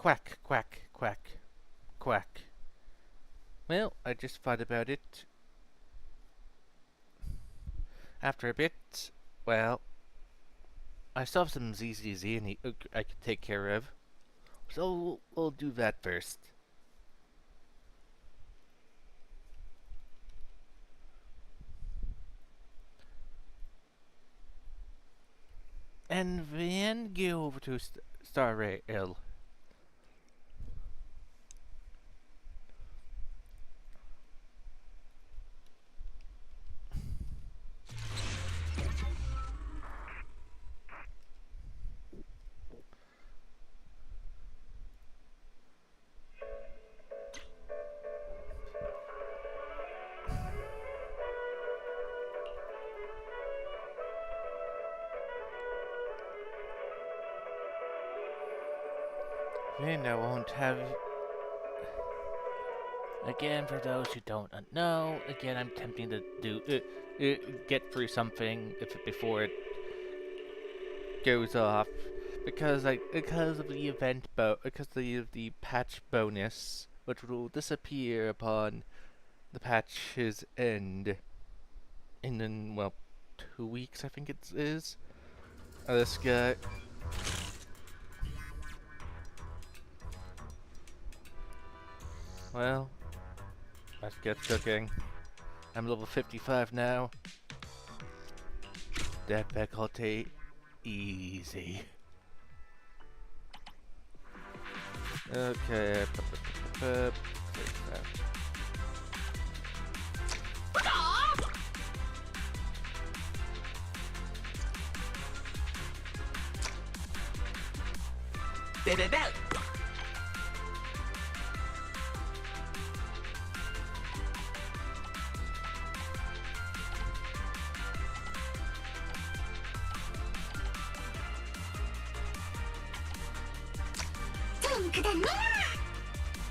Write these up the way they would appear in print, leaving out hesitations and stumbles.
Quack, quack, quack, quack. Well, I just thought about it. After a bit, well, I still have some ZZZ I could take care of. So we'll do that first. And then go over to Star Rail. Then I won't have... Again, for those who don't know, again, I'm attempting to get through something before it goes off, because of the because of the patch bonus, which will disappear upon the patch's end in well 2 weeks, I think it is. This guy. Well, let's get cooking. I'm level 55 now. Difficulty easy. Okay.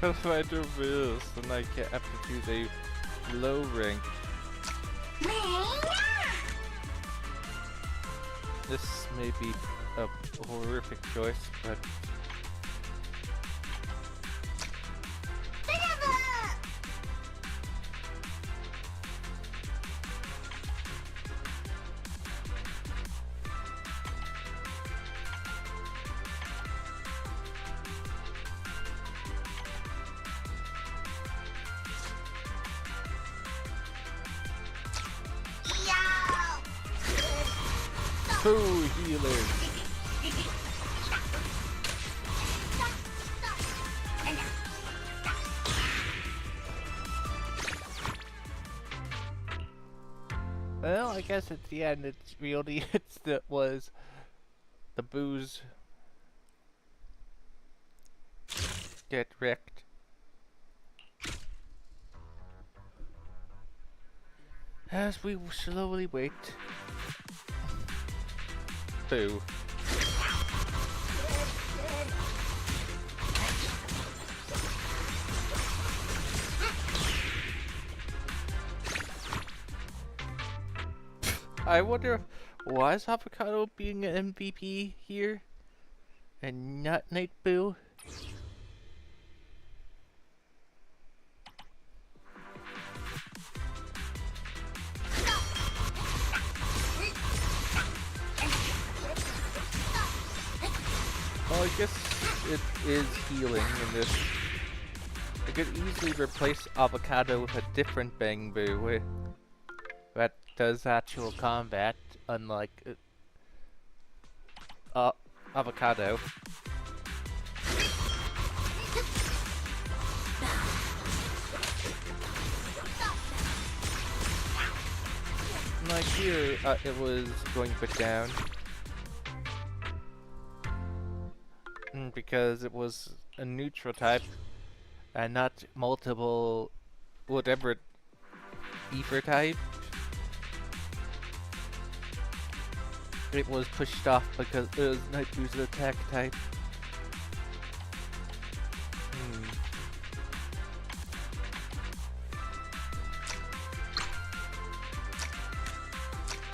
If I do this, then I have to do the low rank. This may be a horrific choice, but two healers. Well, I guess at the end it's really was the booze get wrecked. As we slowly wait. Boo. I wonder, was Avocado being an MVP here and not Night Boo? Well, I guess it is healing in this. I could easily replace Avocado with a different Bang Boo that does actual combat, unlike Avocado. Like here, it was going to put down. Because it was a neutral type and not multiple whatever ether type. It was pushed off because it was Night Boo's attack type.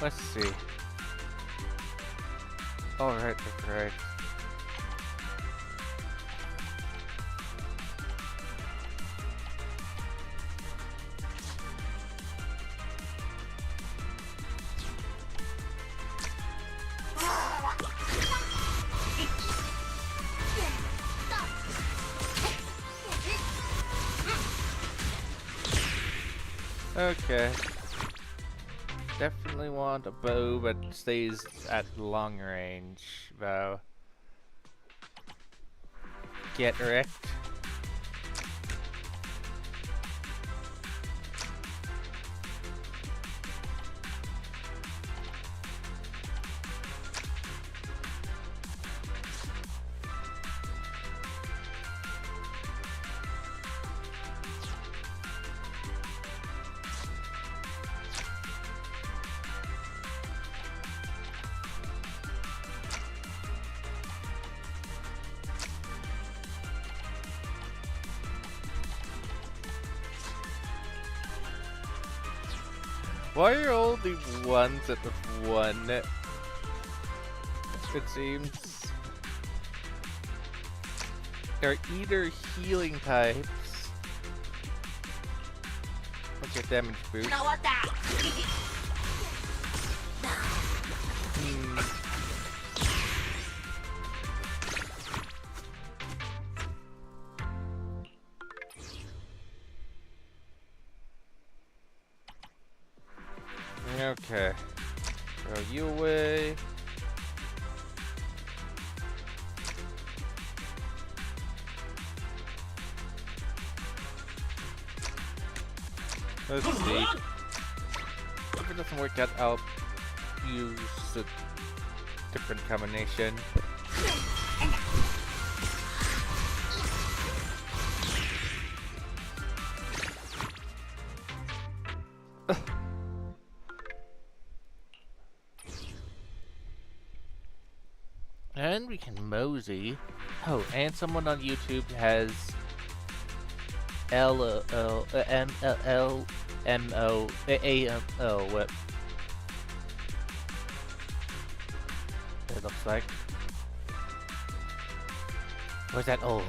Let's see. Alright, right. Okay. Definitely want a bow that stays at long range, though. Get wrecked. Why are all the ones at the one? It seems they're either healing types. What's your damage boost? Okay. Throw you away. Let's see. If it doesn't work out, I'll use a different combination. And we can mosey. Oh, and someone on YouTube has LMO what it looks like. Or is that old?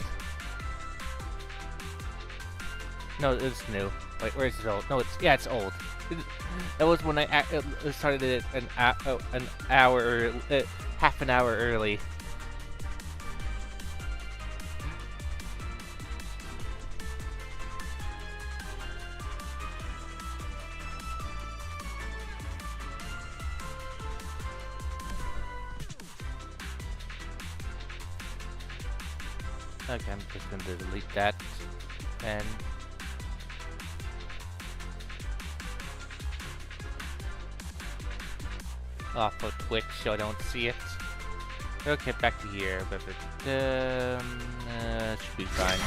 No, it's new. Wait, where is it old? No, it's old. That was when I started it an hour, half an hour early. Okay, I'm just going to delete that and off of Twitch so I don't see it. Okay, back to here. Should be fine.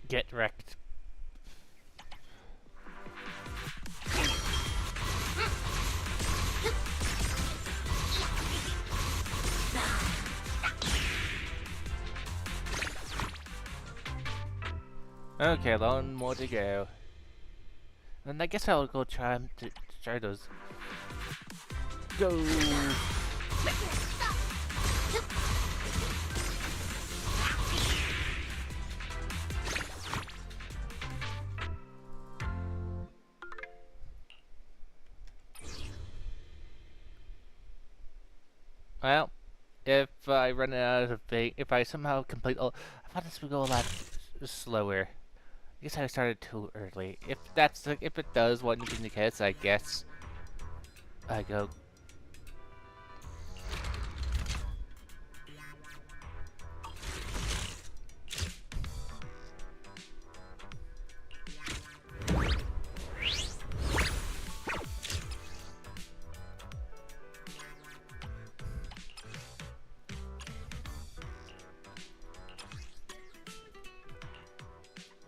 Get wrecked. Okay, one more to go. And I guess I'll go try to try those. Go! Well, if I run out of thing, if I somehow complete all, I thought this would go a lot slower. I guess I started too early. If it does what you indicates, I guess I go.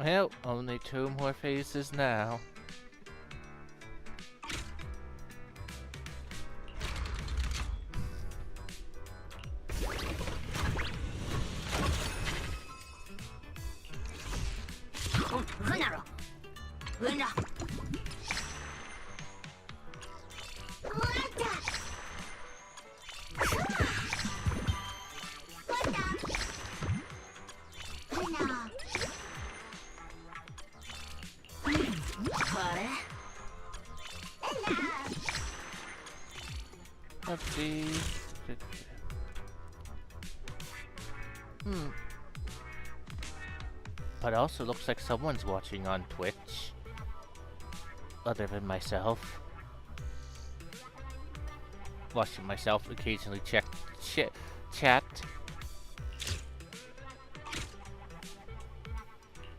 Well, only 2 more phases now. Hmm. But also looks like someone's watching on Twitch. Other than myself. Watching myself occasionally check chat.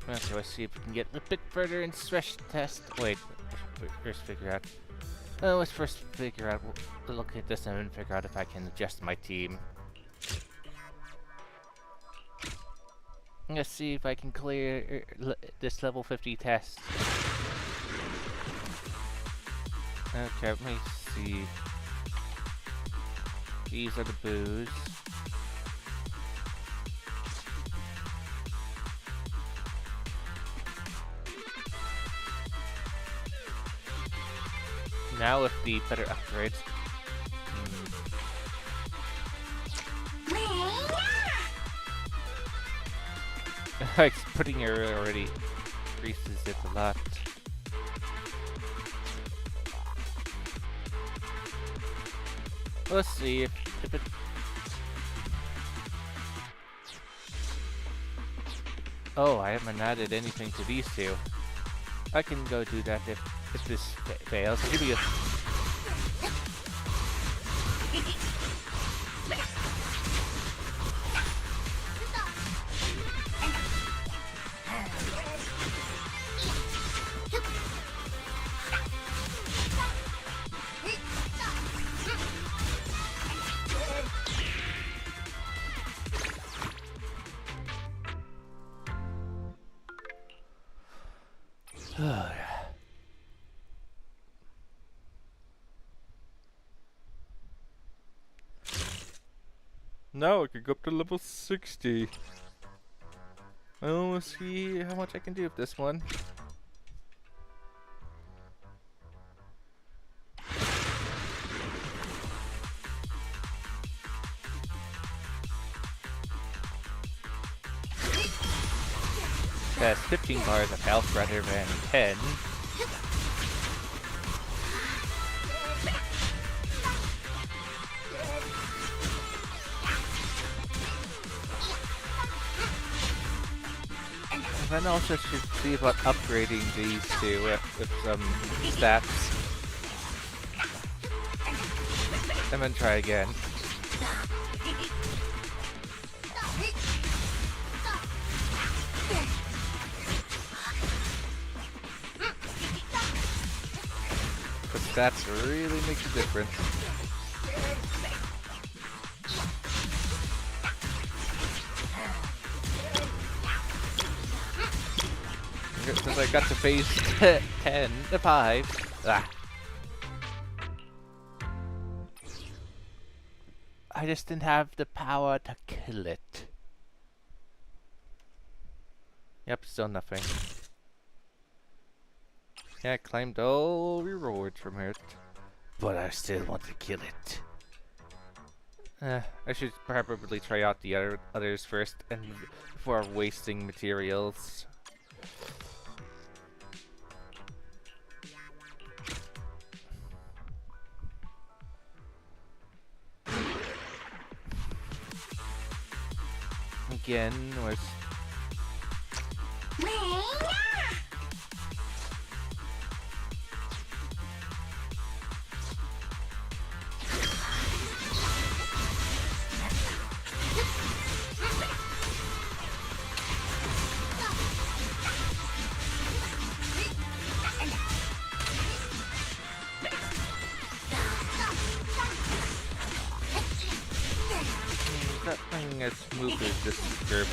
Okay, let's see if we can get a bit further in stress test. Wait, first figure out. Oh, let's first figure out. We'll look at this and then figure out if I can adjust my team. Let's see if I can clear this level 50 test. Okay, let me see. These are the boos. Now with the better upgrades. Like, putting her already increases it a lot. Let's see if it... Oh, I haven't added anything to these two. I can go do that if this fails. Give me a... Now I can go up to level 60. Well, let's see how much I can do with this one. That's 15 bars of health rather than 10. And then also should see about upgrading these two with some stats. And then try again. The stats really make a difference. Since I got to phase 10 to 5. I just didn't have the power to kill it. Yep, still nothing. Yeah, I claimed all rewards from it. But I still want to kill it. I should probably try out the others first and before wasting materials. Again was nothing as smooth as this group.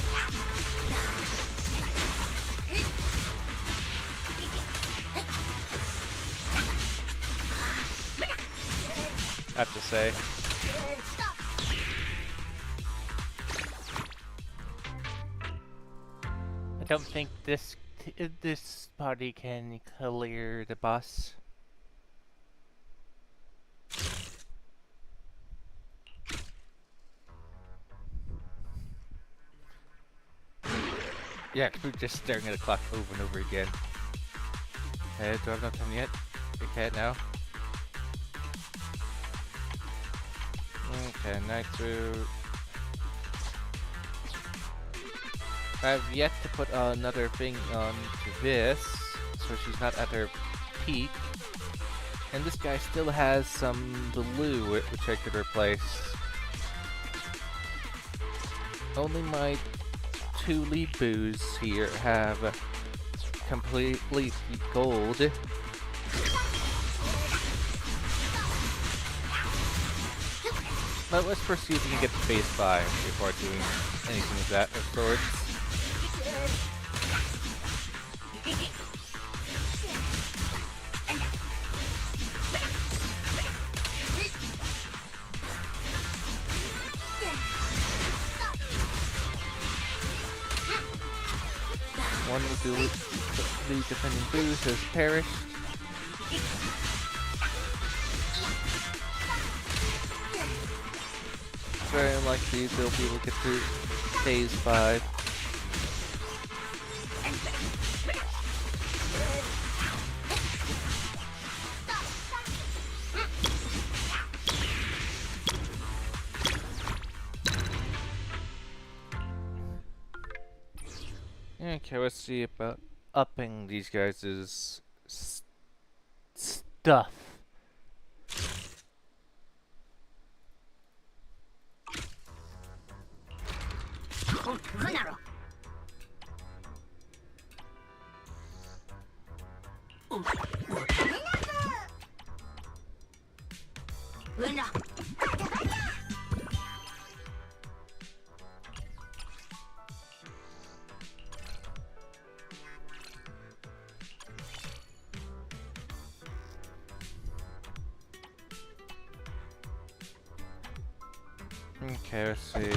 I have to say. I don't think this party can clear the boss. Yeah, we're just staring at the clock over and over again. Do I have enough time yet? Okay, now. Okay, night through. I've yet to put another thing on this, so she's not at her peak. And this guy still has some blue, which I could replace. Only my 2 lead boos here have completely gold. But let's pursue if we can get to phase 5 before doing anything of that sorts. One of the defending boos has perished. Very unlikely they'll be able to get through phase 5. Okay, let's see about upping these guys' stuff. Okay, let's see.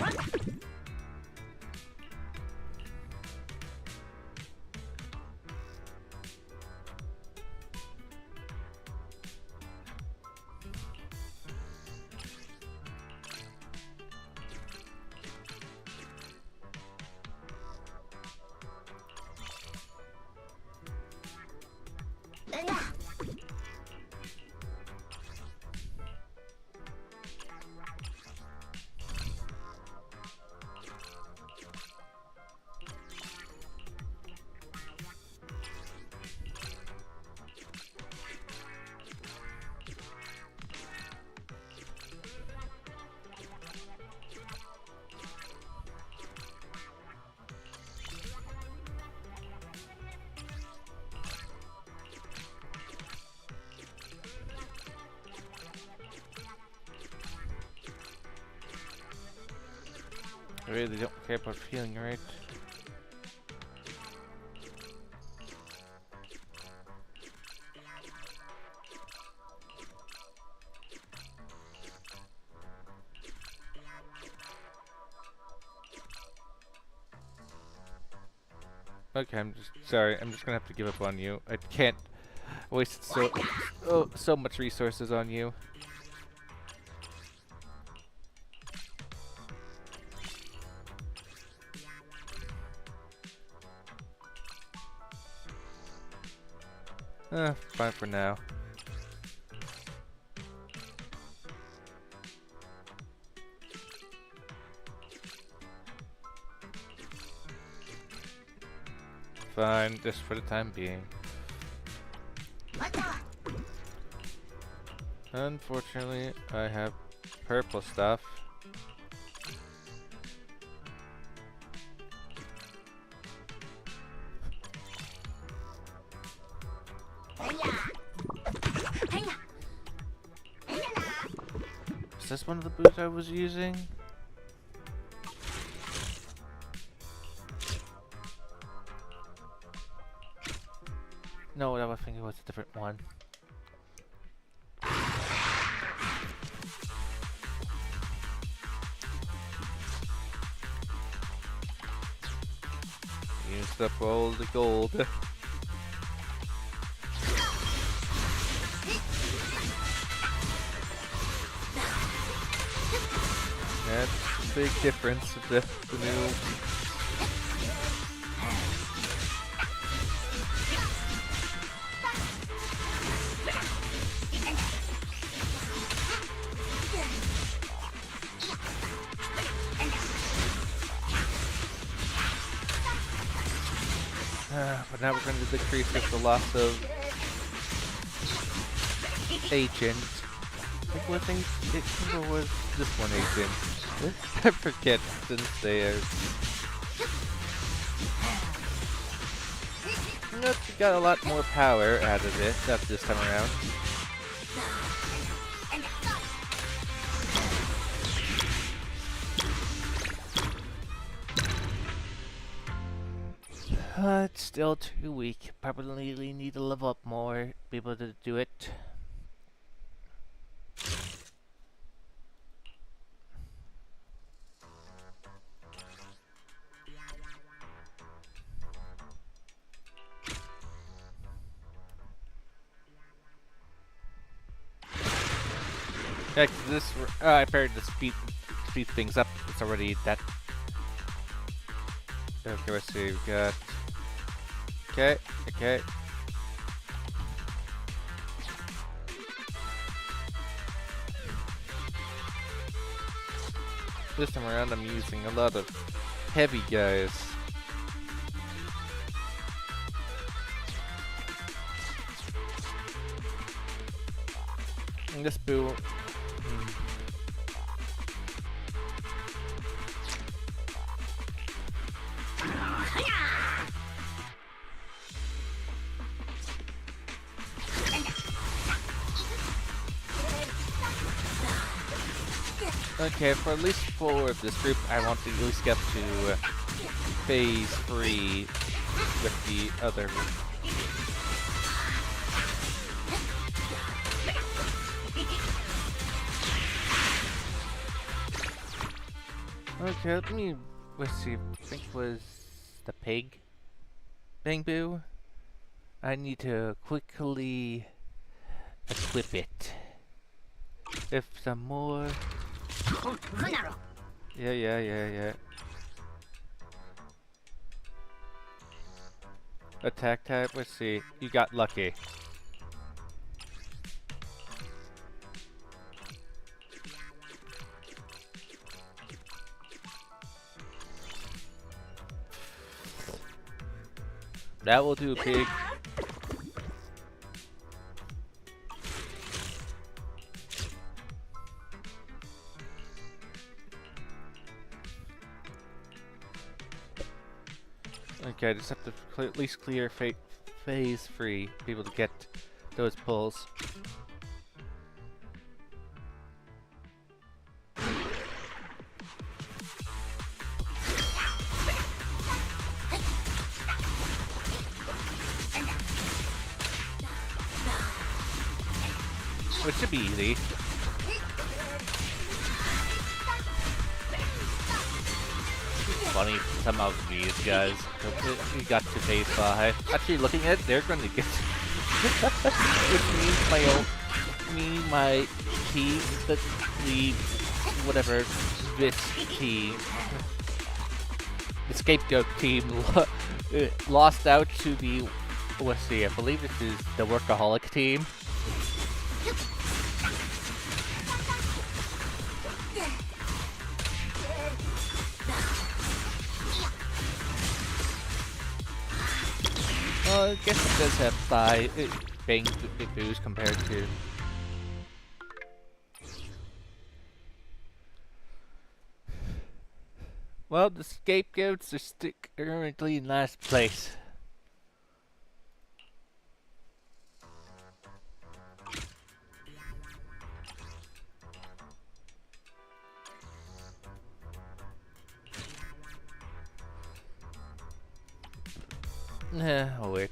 I really don't care about feeling right. Okay, I'm just sorry. I'm just gonna have to give up on you. I can't waste so much resources on you. Fine for now. Fine, just for the time being. Unfortunately, I have purple stuff. Is this one of the boots I was using? No, I think it was a different one. Used up all the gold. That's a big difference of the new. But now we're going to decrease with the loss of agent. I think it was this one agent. I forget since they are. Nope, we got a lot more power out of it this time around. It's still too weak. Probably need to level up more, be able to do it. Yeah, this I prepared to speed things up. It's already that. Okay, let's see. We got. Okay. This time around, I'm using a lot of heavy guys. And this build. Okay, for at least 4 of this group, I want to at least get to phase 3 with the other group. Okay, let's see, I think it was the pig? Bangbu? I need to quickly equip it. If some more... Yeah. Attack type, let's see. You got lucky. That will do, pig. Okay, I just have to at least clear phase 3, be able to get those pulls. Which should be easy. Funny, some of these guys we got to phase 5. Actually, looking at it, they're going to get, which means my team, the whatever this team, the scapegoat team, lost out to the. Let's see, I believe this is the workaholic team. Well, I guess it does have bang boost compared to. Well, the scapegoats are currently in last place. I'll wait.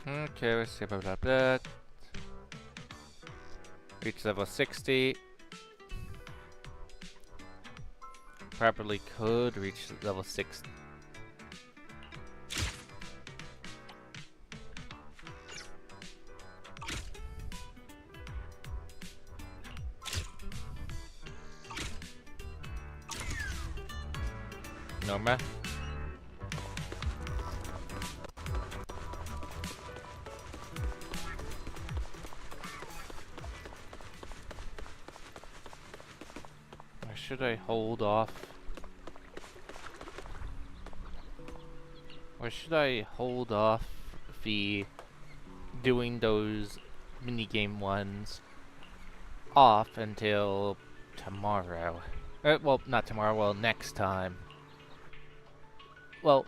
Okay, let's see about that. Reach level 60. Probably could reach level 60. Norma. should I hold off? Or should I hold off the doing those minigame ones off until tomorrow? Well, not tomorrow, well, next time. Well,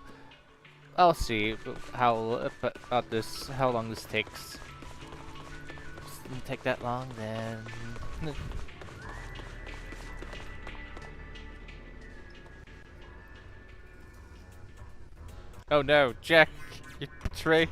I'll see how about this, how long this takes. Doesn't take that long, then. Oh no, Jack, you betray.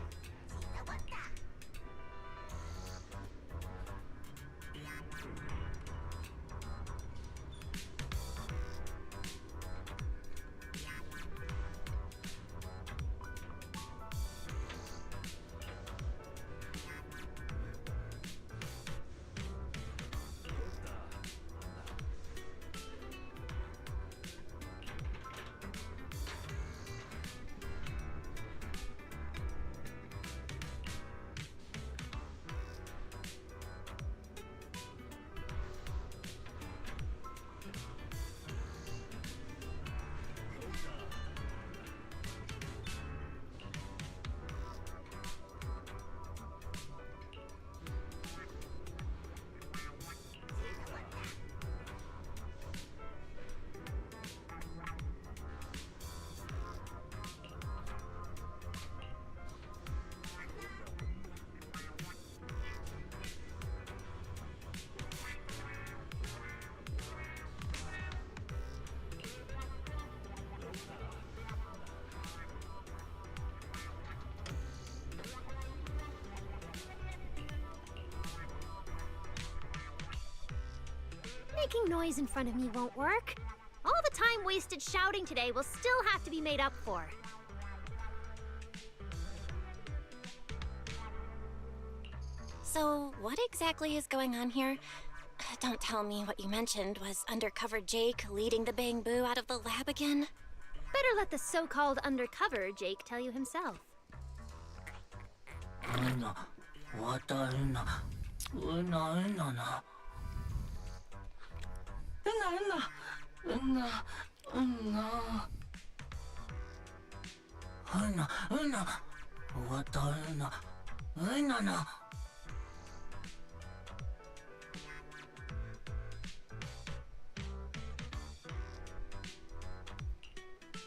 Making noise in front of me won't work. All the time wasted shouting today will still have to be made up for. So, what exactly is going on here? Don't tell me what you mentioned was undercover Jake leading the Bang Boo out of the lab again? Better let the so-called undercover Jake tell you himself.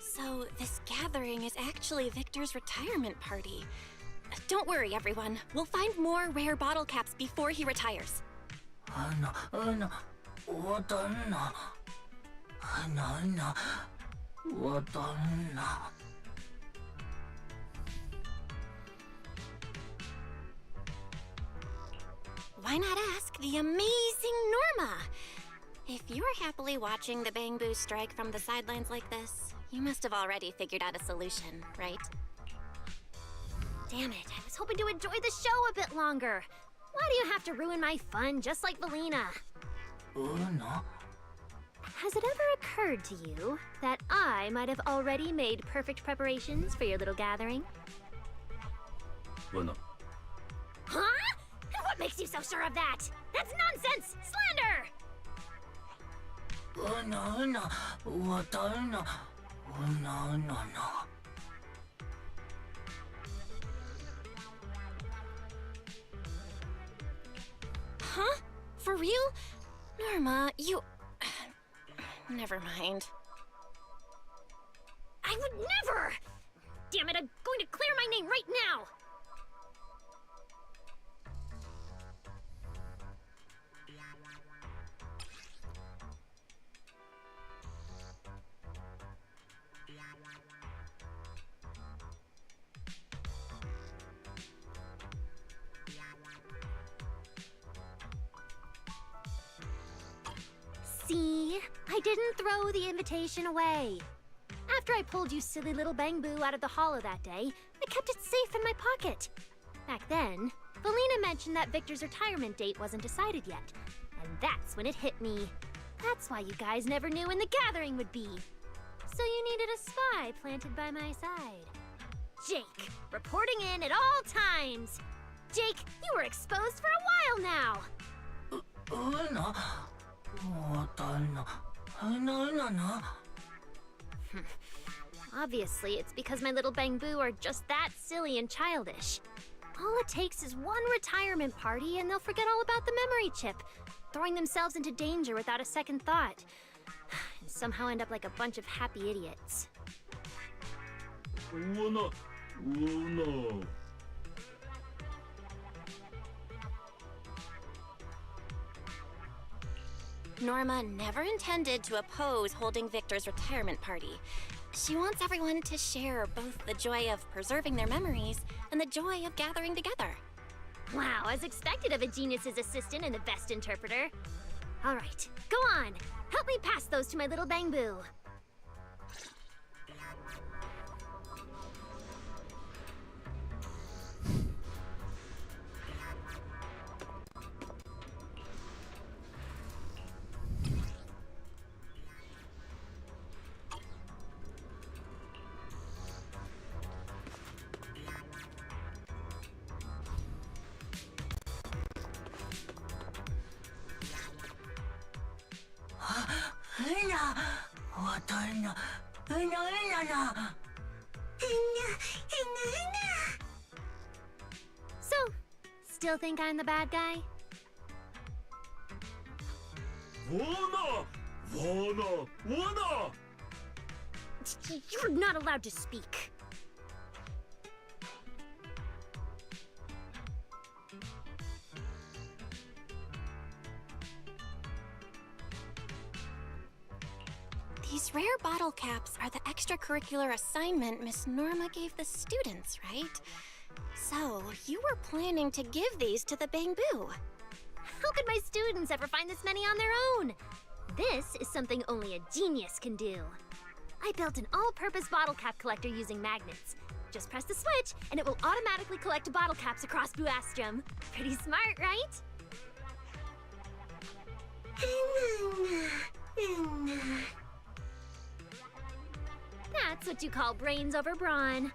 So, this gathering is actually Victor's retirement party. Don't worry, everyone. We'll find more rare bottle caps before he retires. Why not ask the amazing Norma? If you're happily watching the Bang Boo strike from the sidelines like this, you must have already figured out a solution, right? Damn it, I was hoping to enjoy the show a bit longer. Why do you have to ruin my fun just like Valina? Has it ever occurred to you that I might have already made perfect preparations for your little gathering? Huh? What makes you so sure of that? That's nonsense! Slander! Huh? For real? Norma, you... Never mind. I would never! Damn it, I'm going to clear my name right now! See? I didn't throw the invitation away. After I pulled you silly little Bang Boo out of the hollow that day, I kept it safe in my pocket. Back then, Valina mentioned that Victor's retirement date wasn't decided yet. And that's when it hit me. That's why you guys never knew when the gathering would be. So you needed a spy planted by my side. Jake, reporting in at all times. Jake, you were exposed for a while now. Obviously, it's because my little Bangboo are just that silly and childish. All it takes is one retirement party and they'll forget all about the memory chip, throwing themselves into danger without a second thought, and somehow end up like a bunch of happy idiots. Oh no. Oh no. Norma never intended to oppose holding Victor's retirement party. She wants everyone to share both the joy of preserving their memories and the joy of gathering together. Wow, as expected of a genius's assistant and the best interpreter. All right, go on. Help me pass those to my little Bangboo. So, still think I'm the bad guy? Wanna! Wanna! Wanna! You're not allowed to speak. These rare bottle caps are the extracurricular assignment Miss Norma gave the students, right? So, you were planning to give these to the Bangboo. How could my students ever find this many on their own? This is something only a genius can do. I built an all-purpose bottle cap collector using magnets. Just press the switch, and it will automatically collect bottle caps across Buastrum. Pretty smart, right? That's what you call brains over brawn.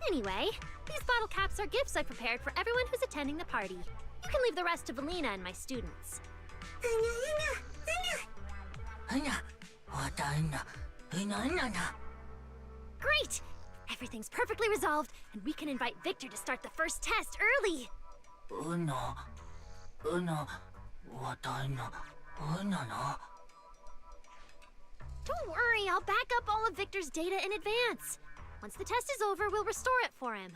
Anyway, these bottle caps are gifts I prepared for everyone who's attending the party. You can leave the rest to Valina and my students. Great! Everything's perfectly resolved, and we can invite Victor to start the first test early. Don't worry, I'll back up all of Victor's data in advance. Once the test is over, we'll restore it for him.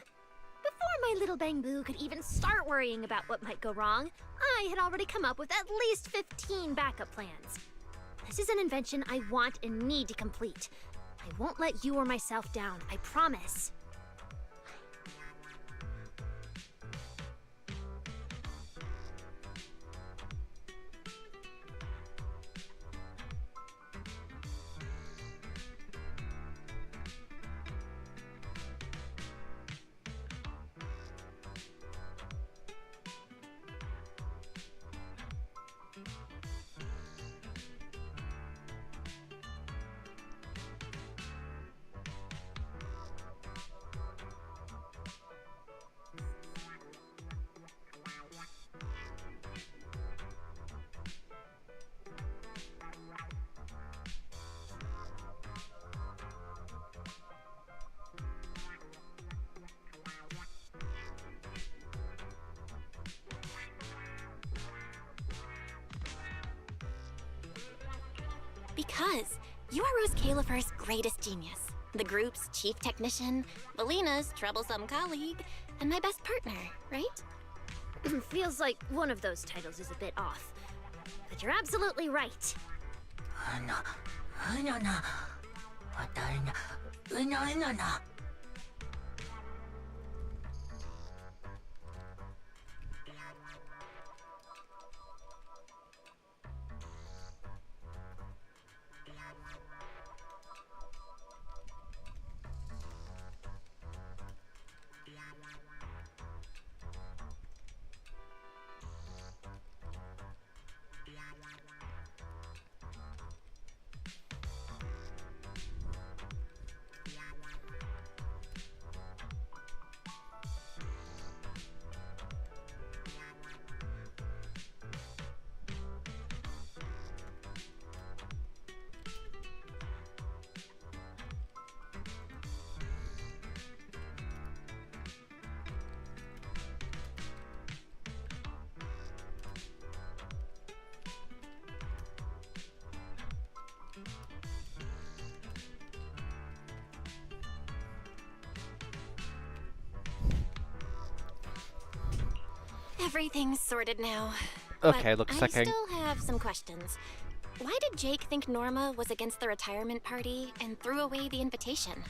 Before my little Bangboo could even start worrying about what might go wrong, I had already come up with at least 15 backup plans. This is an invention I want and need to complete. I won't let you or myself down, I promise. Because you are Rose Califer's greatest genius, the group's chief technician, Valina's troublesome colleague, and my best partner, right? Feels like one of those titles is a bit off. But you're absolutely right. Everything's sorted now. Okay, But looks I like I... still have some questions. Why did Jake think Norma was against the retirement party and threw away the invitation?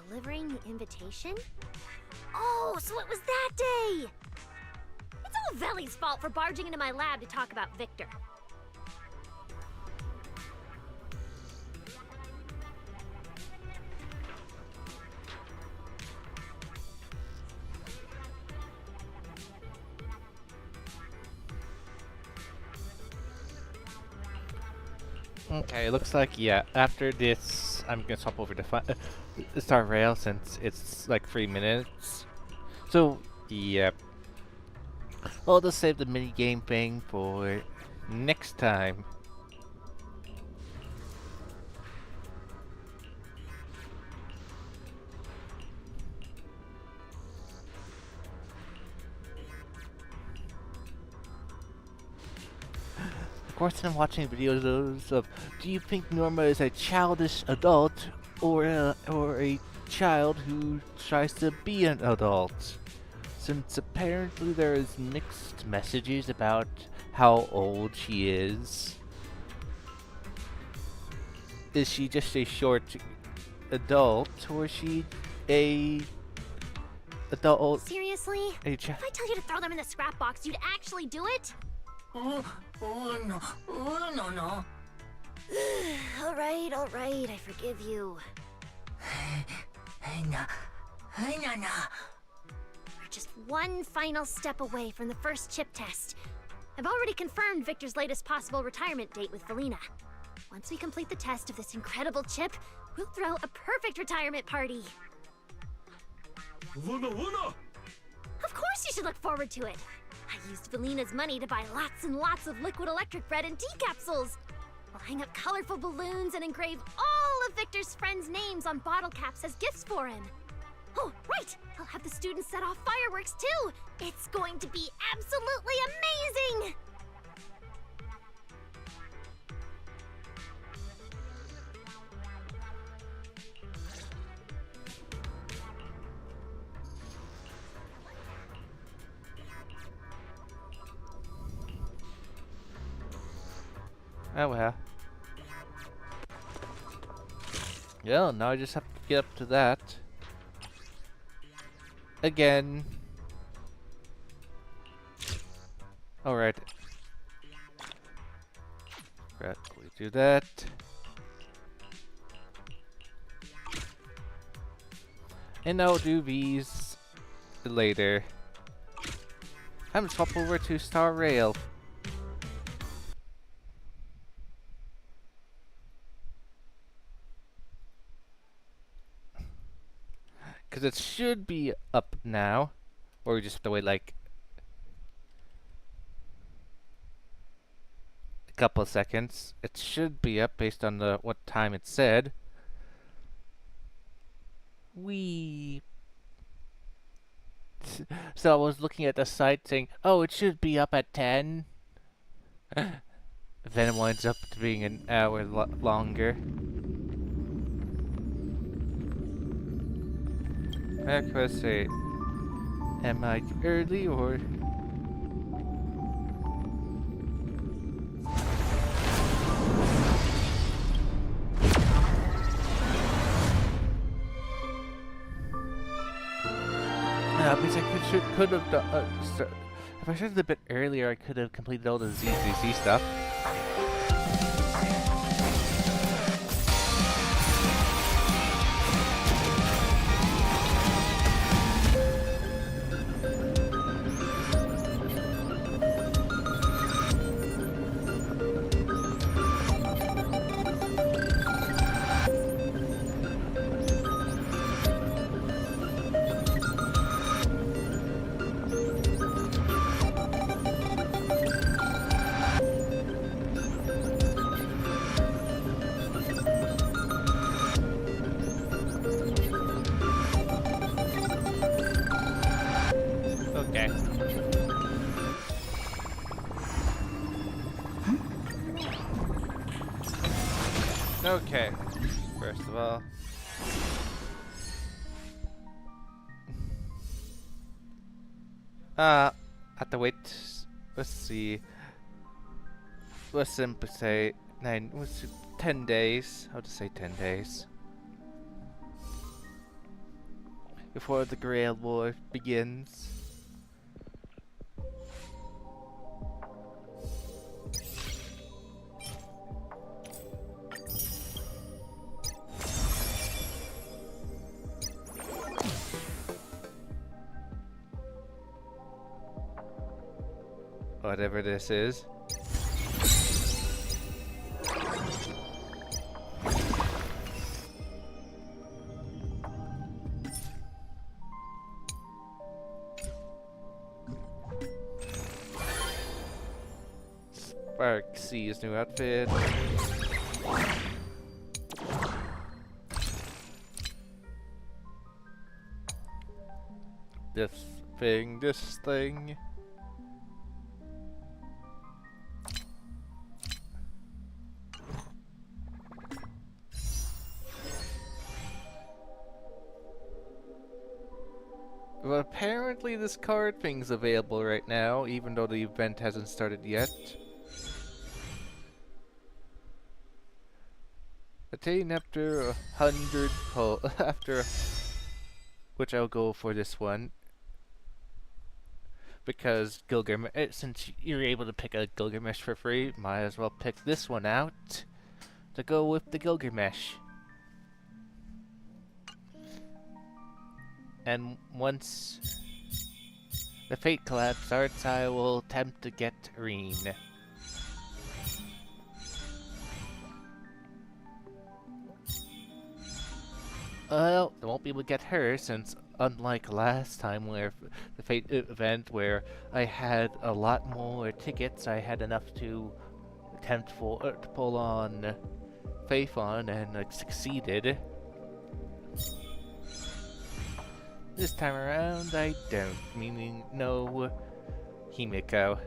Delivering the invitation? Oh, so it was that day! It's all Veli's fault for barging into my lab to talk about Victor. Okay, looks like, yeah, after this, I'm gonna swap over to Star Rail since it's like 3 minutes. So, yeah. I'll just save the minigame thing for next time. Of course, I'm watching videos of, do you think Norma is a childish adult or a child who tries to be an adult? Since apparently there is mixed messages about how old she is. Is she just a short adult, or is she a adult? Seriously? If I tell you to throw them in the scrap box, you'd actually do it? No. All right, I forgive you. We're just one final step away from the first chip test. I've already confirmed Victor's latest possible retirement date with Felina. Once we complete the test of this incredible chip, we'll throw a perfect retirement party. Wuna wuna! Of course you should look forward to it. I used Felina's money to buy lots and lots of liquid electric bread and tea capsules. We'll hang up colorful balloons and engrave all of Victor's friends' names on bottle caps as gifts for him. Oh, right! I'll have the students set off fireworks too! It's going to be absolutely amazing! Oh well. Yeah, now I just have to get up to that. Again. Alright. Right, we do that. And I'll do these later. I'm gonna swap over to Star Rail. Because it should be up now. Or we just have to wait like a couple of seconds. It should be up based on the what time it said. So I was looking at the site saying, oh, it should be up at 10. Then it winds up to being an hour longer. Let's see. Am I early or? Because I could have done. If I started a bit earlier, I could have completed all the ZZZ stuff. Okay. Okay. First of all, Have to wait. Let's see. Let's simply say 10 days. I'll just say 10 days. Before the Grail War begins. Whatever this is. Sparksy's new outfit. This thing. Well, apparently this card thing's available right now, even though the event hasn't started yet. Attain after 100 pull after, which I'll go for this one because Gilgamesh. Since you're able to pick a Gilgamesh for free, might as well pick this one out to go with the Gilgamesh. And once the Fate Collab starts, I will attempt to get Reen. Well, I won't be able to get her since, unlike last time where the Fate event where I had a lot more tickets, I had enough to attempt to pull on Faith on and succeeded. This time around, I don't, meaning no Himiko.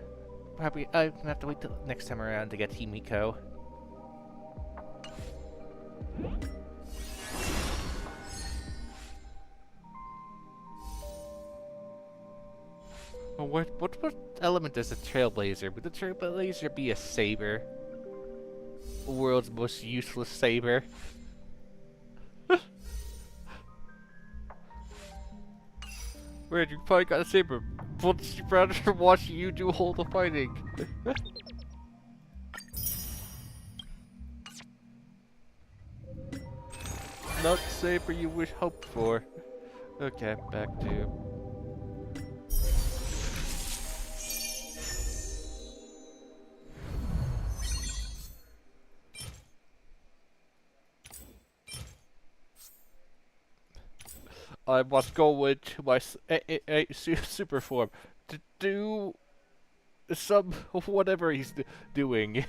Probably I'm gonna have to wait till next time around to get Himiko. Well, what element is a Trailblazer? Would the Trailblazer be a saber? The world's most useless saber. Weird, you probably got a saber. What's your brother watching you do all the fighting? Not the saber you would hope for. Okay, back to... I must go into my super form to do some whatever he's doing.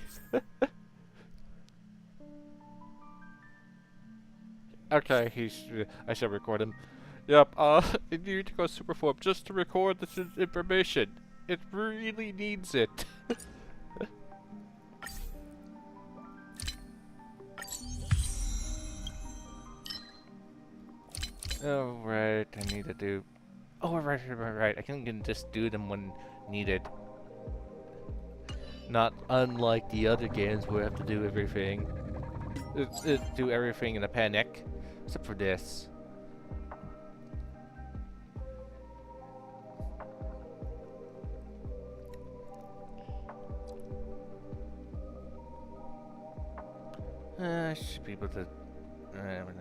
Okay, I shall record him. Yep, I need to go super form just to record this information. It really needs it. Oh, right, I need to do... Oh, right, I can just do them when needed. Not unlike the other games where I have to do everything. Do everything in a panic. Except for this. I should be able to... whatever.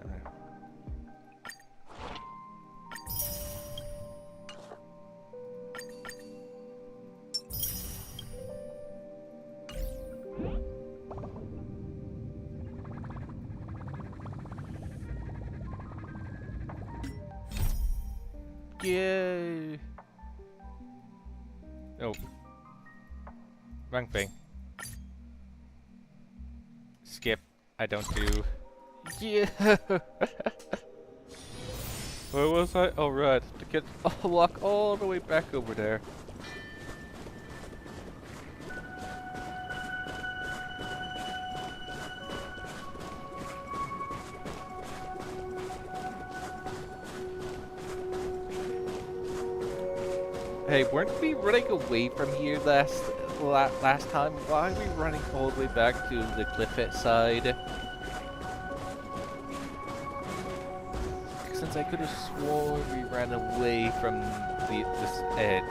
Yay! Oh. Wrong thing. Skip. I don't do... Yeah! Where was I? Oh, right. To get... walk all the way back over there. Hey, weren't we running away from here last time? Why are we running all the way back to the cliff edge side? Since I could have sworn we ran away from this edge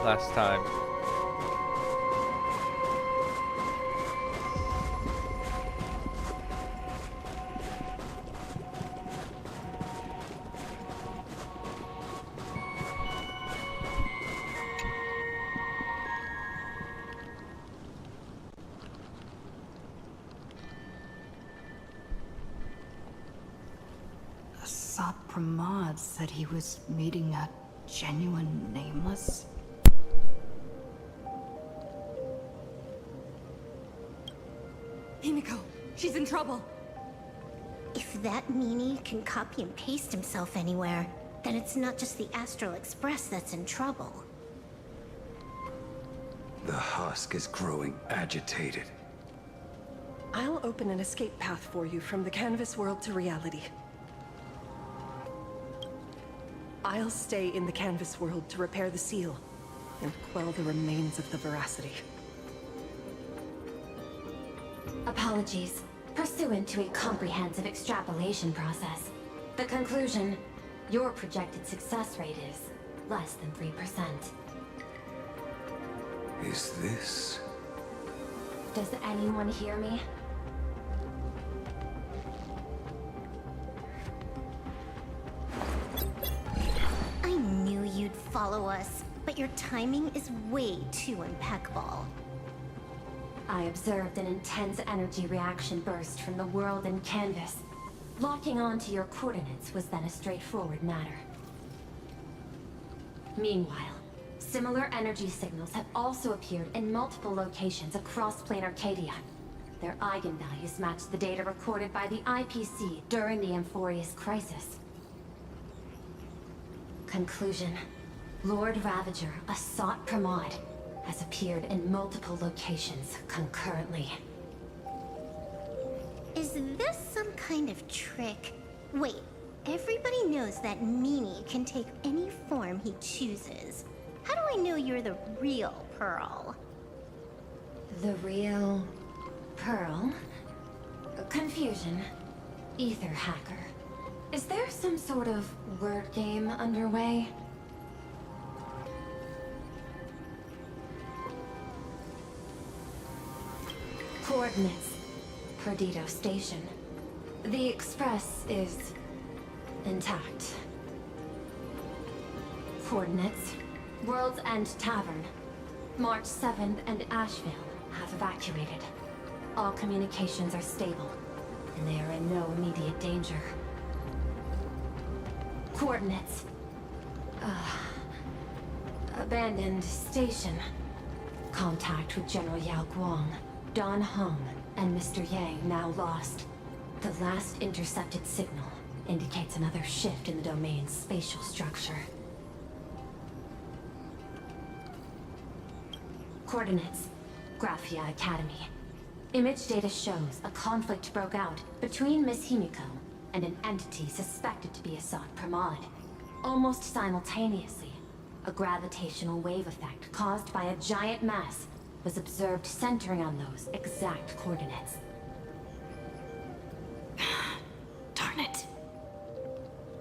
last time. Asad Pramod said he was meeting a genuine nameless. Himiko, she's in trouble. If that meanie can copy and paste himself anywhere, then it's not just the Astral Express that's in trouble. The husk is growing agitated. I'll open an escape path for you from the canvas world to reality. I'll stay in the canvas world to repair the seal and quell the remains of the veracity. Apologies. Pursuant to a comprehensive extrapolation process, the conclusion, your projected success rate is less than 3%. Is this? Does anyone hear me? I knew you'd follow us, but your timing is way too impeccable. I observed an intense energy reaction burst from the world in canvas. Locking onto your coordinates was then a straightforward matter. Meanwhile, similar energy signals have also appeared in multiple locations across Plane Arcadia. Their eigenvalues match the data recorded by the IPC during the Amphorius crisis. Conclusion. Lord Ravager, Asad Pramod, has appeared in multiple locations concurrently. Is this some kind of trick? Wait, everybody knows that meanie can take any form he chooses. How do I know you're the real Pearl? The real... Pearl? Confusion. Ether hacker. Is there some sort of word game underway? Coordinates. Perdido Station. The Express is... intact. Coordinates. World's End Tavern. March 7th and Asheville have evacuated. All communications are stable, and they are in no immediate danger. Coordinates. Abandoned station. Contact with General Yao Guang, Don Hong, and Mr. Yang now lost. The last intercepted signal indicates another shift in the domain's spatial structure. Coordinates. Graphia Academy. Image data shows a conflict broke out between Miss Himiko and an entity suspected to be Asad Pramod. Almost simultaneously, a gravitational wave effect caused by a giant mass was observed centering on those exact coordinates. Darn it.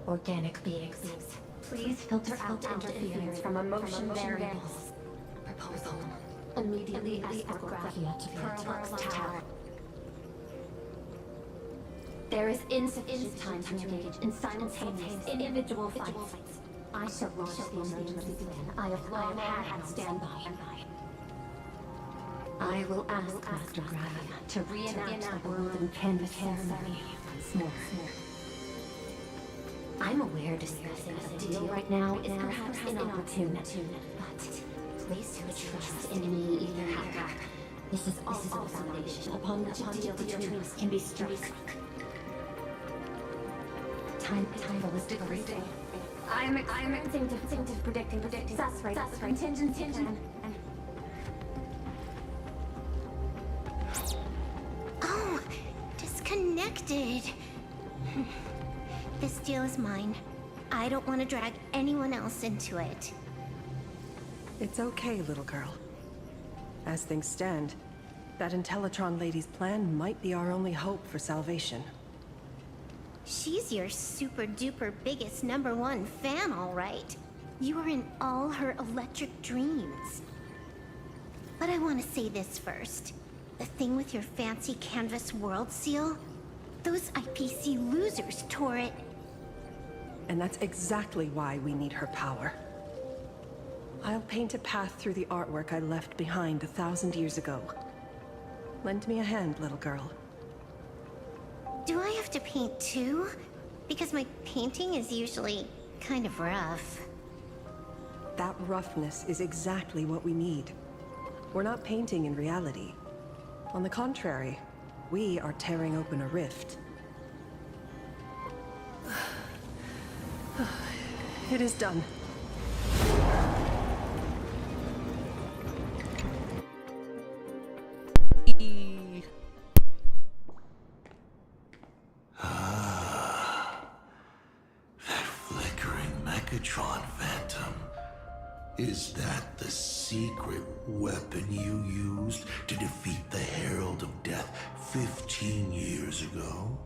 Organic beings, please filter out interference from emotion variables. Proposal. Immediately escort Graphia to Pearl Tower. There is insufficient time to engage in simultaneous individual fights. I shall launch the emergency plan I have long had on standby. I will ask Master Graphia to reenact the world in canvas ceremony once more. I'm aware discussing a deal right now is perhaps inopportune, but place your trust in me, Ether Hacker. This is also the foundation upon which a deal between us can be struck. Time is decreasing. I'm experiencing difficulty predicting the success rate of the contingency plan. Oh, disconnected. This deal is mine. I don't want to drag anyone else into it. It's okay, little girl. As things stand, that Intellitron lady's plan might be our only hope for salvation. She's your super duper biggest #1 fan, all right. You are in all her electric dreams. But I want to say this first. The thing with your fancy canvas world seal? Those IPC losers tore it. And that's exactly why we need her power. I'll paint a path through the artwork I left behind 1,000 years ago. Lend me a hand, little girl. Do I have to paint too? Because my painting is usually kind of rough. That roughness is exactly what we need. We're not painting in reality. On the contrary, we are tearing open a rift. It is done. That flickering Megatron Phantom. Is that the secret weapon you used to defeat the Herald of Death 15 years ago?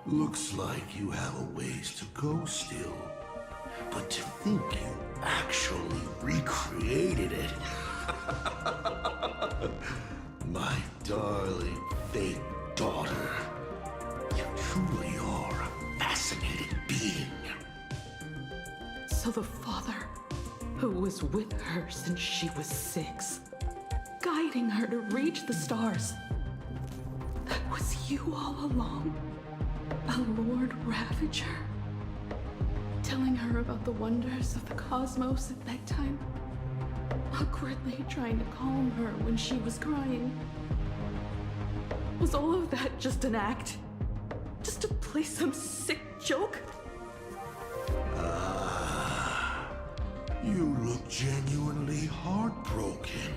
Looks like you have a ways to go still. But to think you actually recreated it. My darling fake daughter. You truly are a fascinating being. So the father, who was with her since she was 6, guiding her to reach the stars, that was you all along? A Lord Ravager? Telling her about the wonders of the cosmos at bedtime? Awkwardly trying to calm her when she was crying? Was all of that just an act? Just to play some sick joke? You look genuinely heartbroken.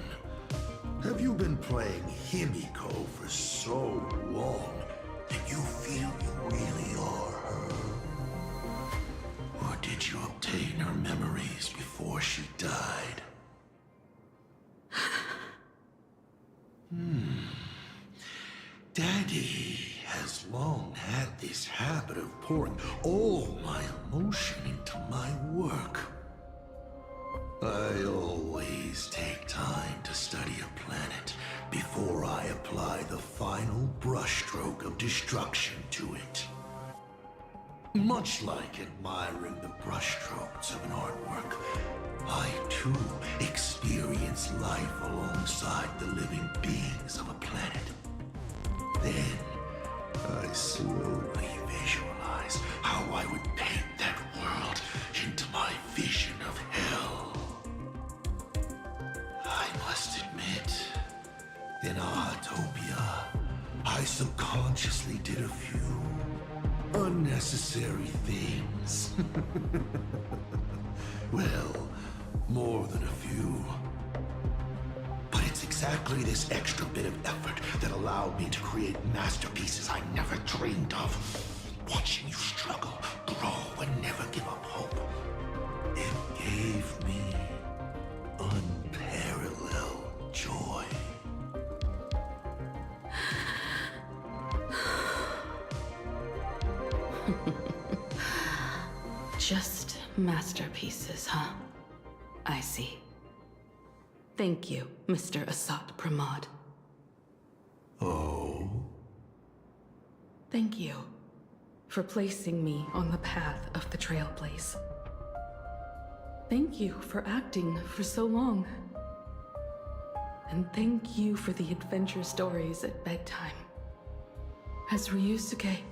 Have you been playing Himiko for so long that you feel you really are her? Or did you obtain her memories before she died? Daddy has long had this habit of pouring all my emotion into my work. I always take time to study a planet before I apply the final brushstroke of destruction to it. Much like admiring the brushstrokes of an artwork, I too experience life alongside the living beings of a planet. Then, I slowly visualize how I would paint that world into my vision of hell. I must admit, in Ahatopia, I subconsciously did a few unnecessary things. Well, more than a few. But it's exactly this extra bit of effort that allowed me to create masterpieces I never dreamed of. Watching you struggle, grow, and never give up hope. It gave me unparalleled joy. Just masterpieces, huh? I see. Thank you, Mr. Asat Pramod. Oh? Thank you for placing me on the path of the Trailblaze. Thank you for acting for so long. And thank you for the adventure stories at bedtime. As Ryusuke,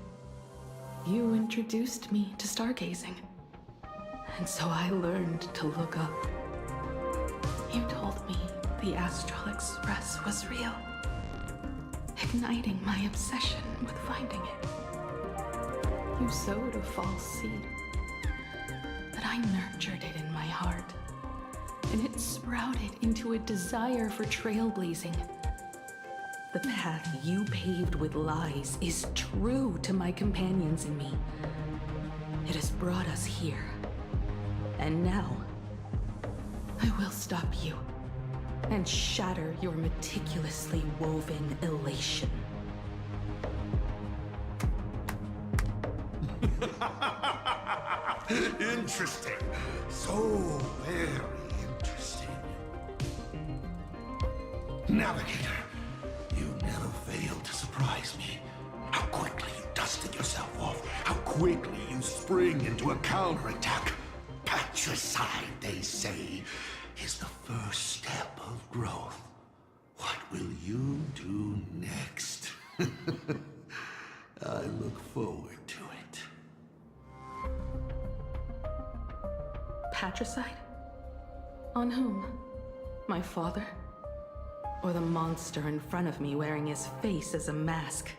you introduced me to stargazing. And so I learned to look up. You told me the Astral Express was real, igniting my obsession with finding it. You sowed a false seed, but I nurtured it in my heart, and it sprouted into a desire for trailblazing. The path you paved with lies is true to my companions and me. It has brought us here. And now, I will stop you and shatter your meticulously woven elation. Interesting. So very interesting. Navigator, you never fail to surprise me. How quickly you dusted yourself off. How quickly you spring into a counterattack. Patricide, they say, is the first step of growth. What will you do next? I look forward to it. Patricide? On whom? My father? Or the monster in front of me wearing his face as a mask?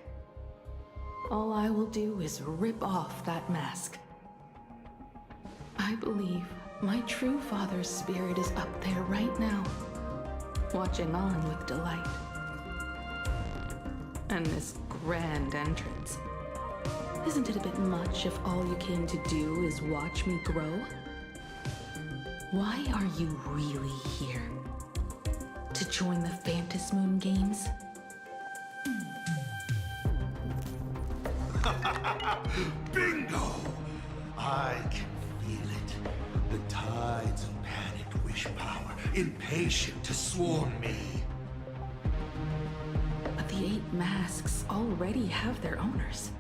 All I will do is rip off that mask. I believe my true father's spirit is up there right now, watching on with delight. And this grand entrance. Isn't it a bit much if all you came to do is watch me grow? Why are you really here? To join the Phantasmoon Games? Bingo! I can feel it. The tides of panicked wish power, impatient to swarm me. But the 8 masks already have their owners.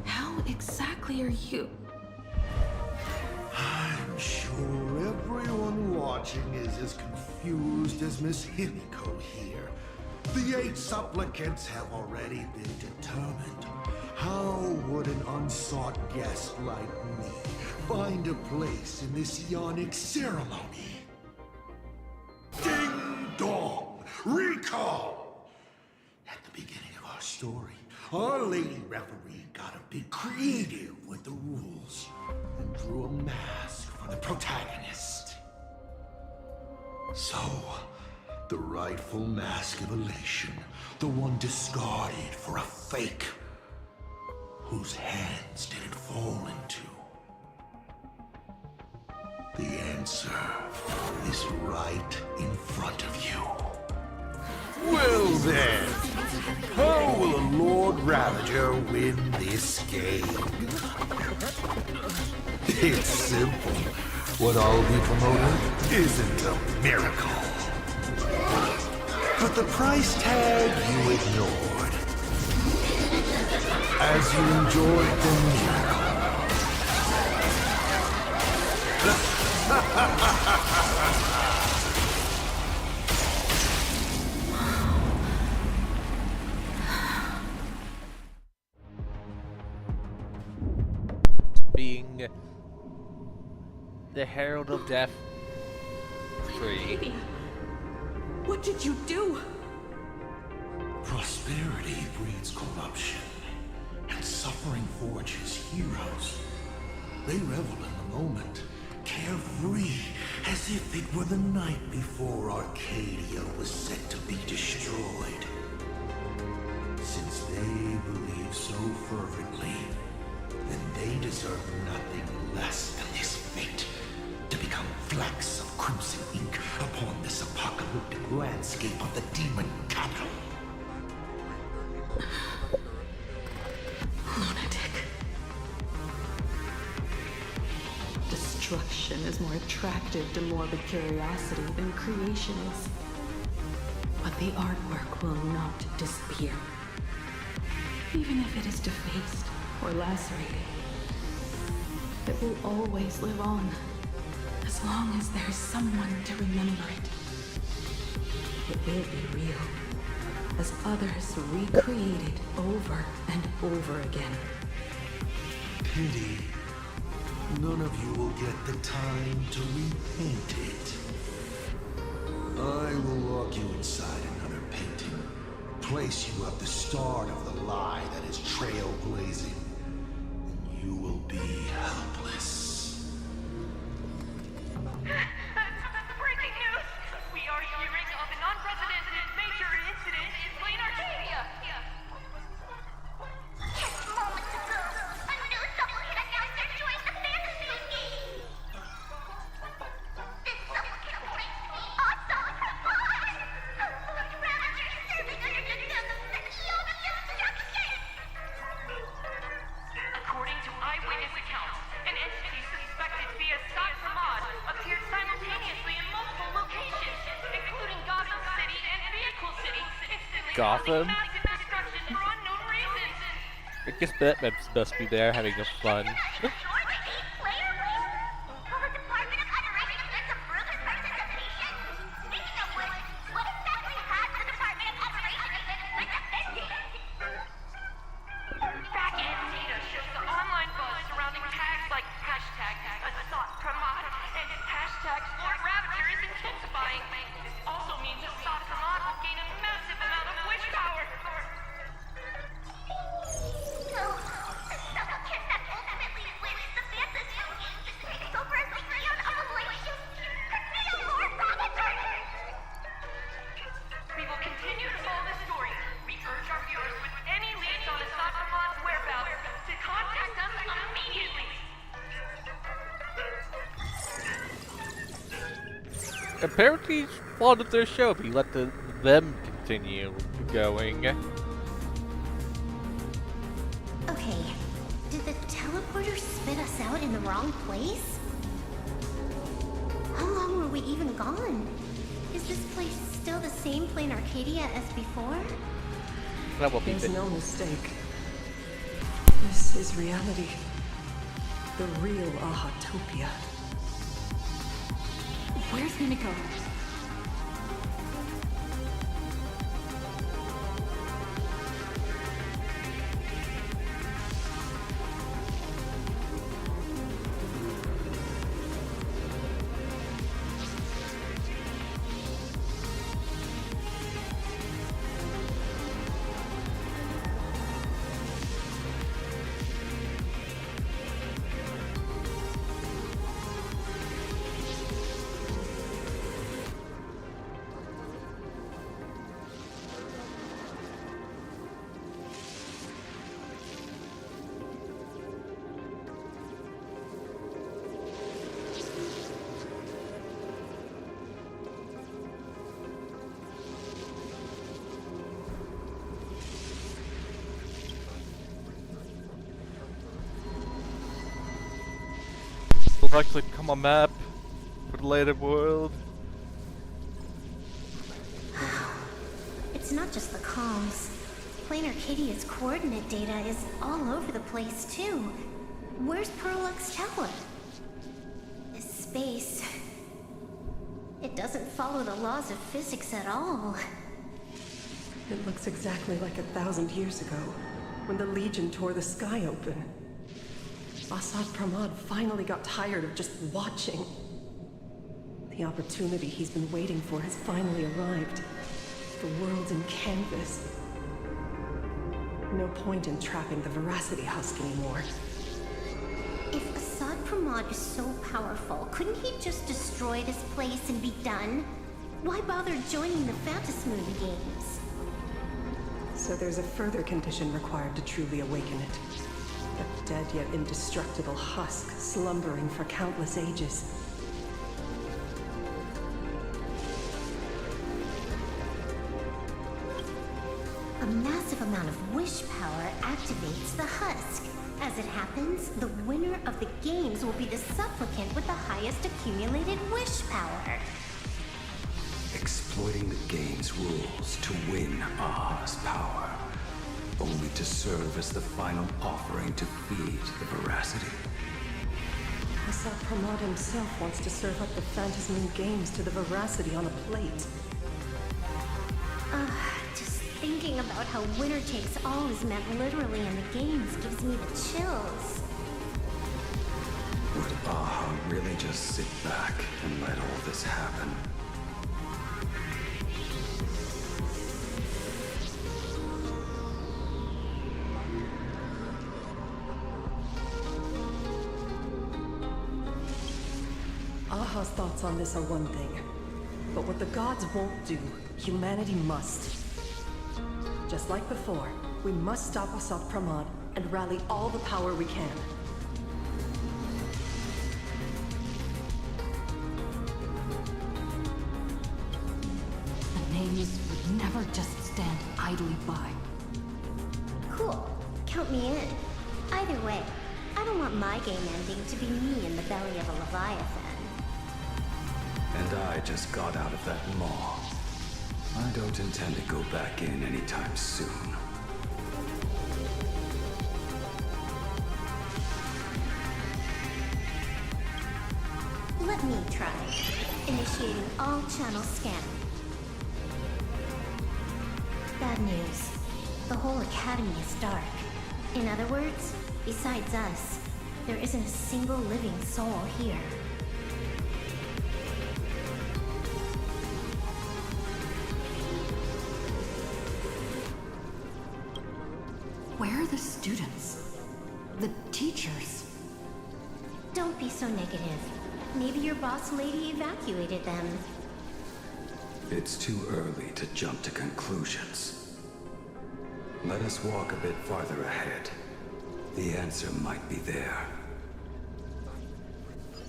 How exactly are you? I'm sure everyone watching is as confused as Miss Himiko here. The 8 supplicants have already been determined. How would an unsought guest like me find a place in this yonic ceremony? Ding dong! Recall! At the beginning of our story, our lady referee got a bit creative with the rules and drew a mask for the protagonist. So, the rightful mask of elation, the one discarded for a fake, whose hands did it fall into? The answer is right in front of you. Well then, how will a Lord Ravager win this game? It's simple. What I'll be promoting isn't a miracle. But the price tag you ignored. As you enjoyed the miracle. Being the Herald of Death 3. What did you do? Prosperity breeds corruption, and suffering forges heroes. They revel in the moment, carefree, as if it were the night before Arcadia was set to be destroyed. Since they believe so fervently, then they deserve nothing less than this fate, to become flecks of crimson ink upon this apocalyptic landscape of the demon capital. Lunatic. Destruction is more attractive to morbid curiosity than creation is. But the artwork will not disappear. Even if it is defaced or lacerated, it will always live on, as long as there is someone to remember it. It will be real, as others recreate it over and over again. Pity. None of you will get the time to repaint it. I will lock you inside another painting. Place you at the start of the lie that is trailblazing. And you will be helpless. Breaking news! We are hearing of an unprecedented major incident in Plain Arcadia! Just moments ago, a new supplicant announced they're joining the Phantasmoon Games! eyewitness accounts, an entity suspected to be a Satramad appeared simultaneously in multiple locations, including Gotham City and Vehicle City, instantly Gotham? causing massive destruction for unknown reasons. I guess Batman must be there having a fun. Back-end data shows the online buzz surrounding tags like hashtag Assault Pramod and hashtag Lord Ravager is intensifying. This also means Assault Pramod will gain a massive amount of wish power. So, someone can that ultimately wins the fantasy takes over as the Leon of Elation. Neo Lord Ravager! We will continue to follow the story. We urge our viewers with any leads on Assault Pramod's whereabouts to contact them immediately. Apparently, he's fond of their show, but he let them continue going. Okay, did the teleporter spit us out in the wrong place? How long were we even gone? Is this place still the same plain Arcadia as before? That will be There's it. no mistake. This is reality. The real Ahatopia. Where's Himiko? It's not just the comms. Plain Arcadia's coordinate data is all over the place, too. Where's Perlux Tower? This space... It doesn't follow the laws of physics at all. It looks exactly like 1,000 years ago, when the Legion tore the sky open. Assad Pramod finally got tired of just watching. The opportunity he's been waiting for has finally arrived. The world's in canvas. No point in trapping the Veracity Husk anymore. If Assad Pramod is so powerful, couldn't he just destroy this place and be done? Why bother joining the Phantasmoon games? So there's a further condition required to truly awaken it. A dead yet indestructible husk slumbering for countless ages. A massive amount of wish power activates the husk. As it happens, the winner of the games will be the supplicant with the highest accumulated wish power. Exploiting the game's rules to win Aha's power, only to serve as the final offering to feed the Veracity. Assad Pramod himself wants to serve up the Phantasmoon games to the Veracity on a plate. Just thinking about how winner takes all is meant literally in the games gives me the chills. Would Aha really just sit back and let all this happen? Aha's thoughts on this are one thing, but what the gods won't do, humanity must. Just like before, we must stop Assad Pramod and rally all the power we can. The names would never just stand idly by. Cool. Count me in. Either way, I don't want my game ending to be me in the belly of a leviathan. And I just got out of that maw. I don't intend to go back in anytime soon. Let me try. Initiating all channel scanning. Bad news. The whole academy is dark. In other words, besides us, there isn't a single living soul here. Where are the students? The teachers? Don't be so negative. Maybe your boss lady evacuated them. It's too early to jump to conclusions. Let us walk a bit farther ahead. The answer might be there.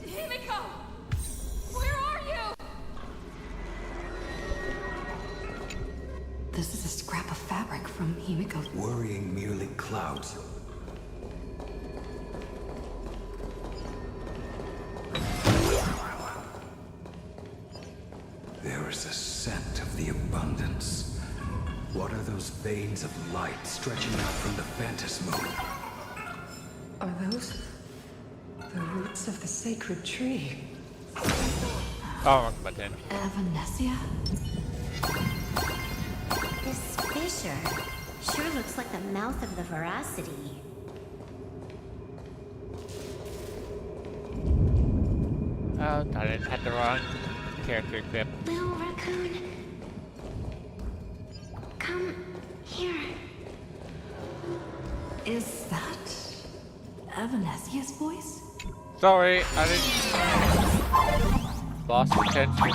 Himiko! Where are you? This is a scrap of fabric from Himiko's. Worrying merely clouds. There is a scent of the abundance. What are those veins of light stretching out from the phantasmoon? Are those the roots of the sacred tree? Oh, my bad. Evanesia? This fissure sure looks like the mouth of the Veracity. Oh, darn it. Had the wrong character equipped. Little raccoon. Come here. Is that Evanesia's voice? Sorry, I didn't. Lost attention.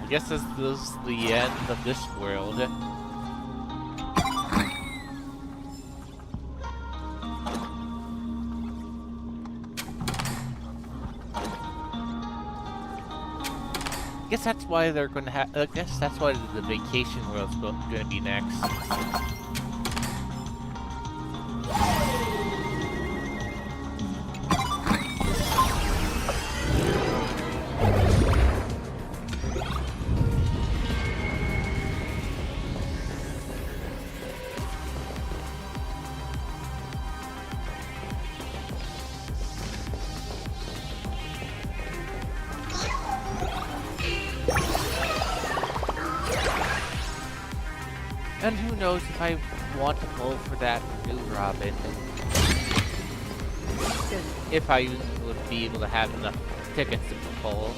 I guess this is the end of this world. Guess that's why they're going to have. I guess that's why the vacation world's going to be next. And who knows if I want to pull for that new Robin. If I would be able to have enough tickets to pull.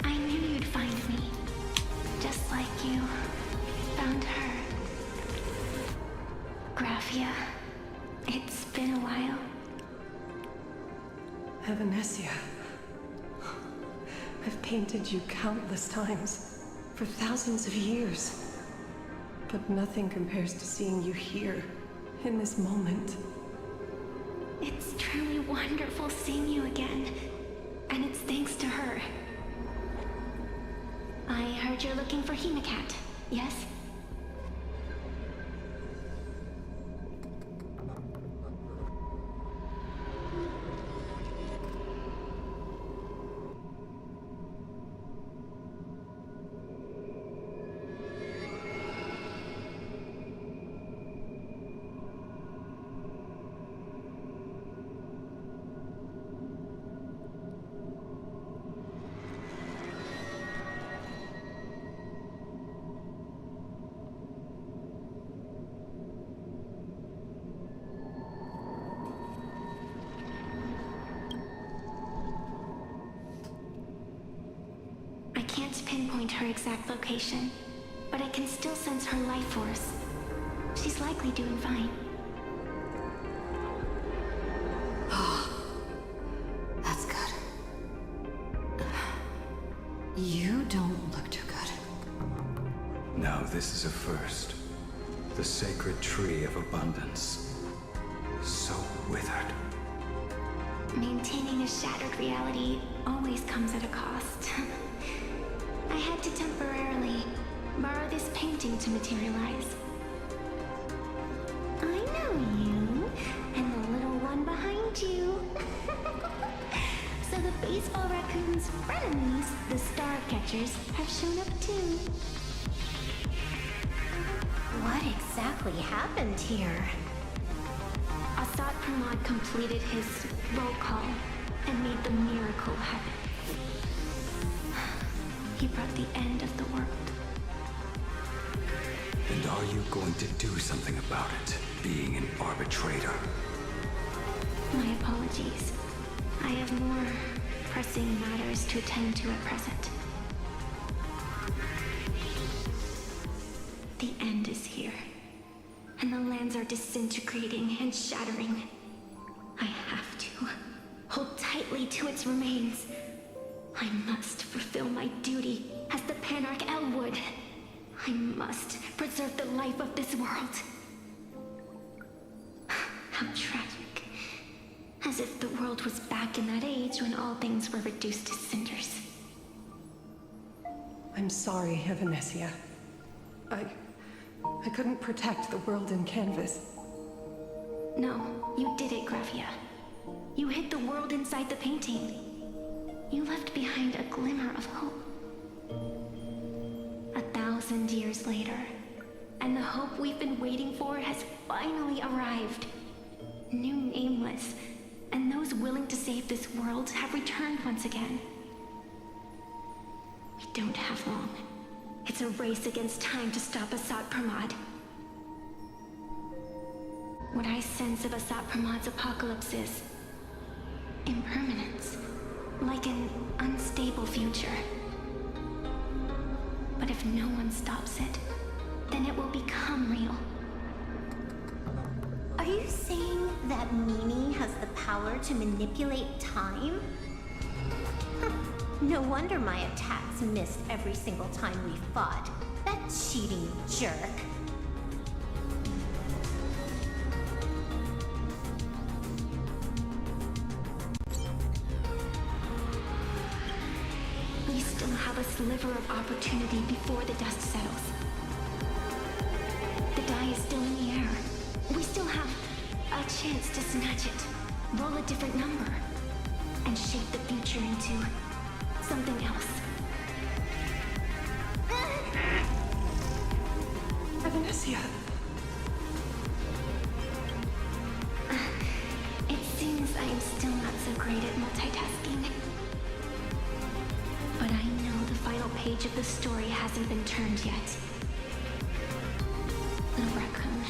I knew you'd find me. Just like you found her. Graphia, it's been a while. Evanesia. I've painted you countless times, for thousands of years. But nothing compares to seeing you here, in this moment. It's truly wonderful seeing you again. And it's thanks to her. I heard heard you're looking for Hemacat, yes? I can't pinpoint her exact location, but I can still sense her life force. She's likely doing fine. That's good. You don't look too good. Now this is a first. The sacred tree of abundance. So withered. Maintaining a shattered reality always comes at a cost. I had to temporarily borrow this painting to materialize. I know you, and the little one behind you. So the baseball raccoon's frenemies, the star catchers, have shown up too. What exactly happened here? Assad Pramod completed his roll call and made the miracle happen. He brought the end of the world. And are you going to do something about it, being an arbitrator? My apologies. I have more pressing matters to attend to at present. The end is here, and the lands are disintegrating and shattering. I have to hold tightly to its remains. I must fulfill my duty as the Panarch Elwood. I must preserve the life of this world. How tragic. As if the world was back in that age when all things were reduced to cinders. I'm sorry, Evanesia. I couldn't protect the world in canvas. No, you did it, Graphia. You hid the world inside the painting. You left behind a glimmer of hope. 1,000 years later, and the hope we've been waiting for has finally arrived. New Nameless, and those willing to save this world have returned once again. We don't have long. It's a race against time to stop Assad Pramod. What I sense of Assad Pramod's apocalypse is impermanence, like an unstable future. But if no one stops it, then it will become real. Are you saying that Mimi has the power to manipulate time? No wonder my attacks missed every single time we fought. That cheating jerk. We still have a sliver of opportunity before the dust settles. The die is still in the air. We still have a chance to snatch it, roll a different number, and shape the future into something else. Evanesia. It seems I am still not so great at multitasking. But I know the final page of the story hasn't been turned yet. Little raccoon,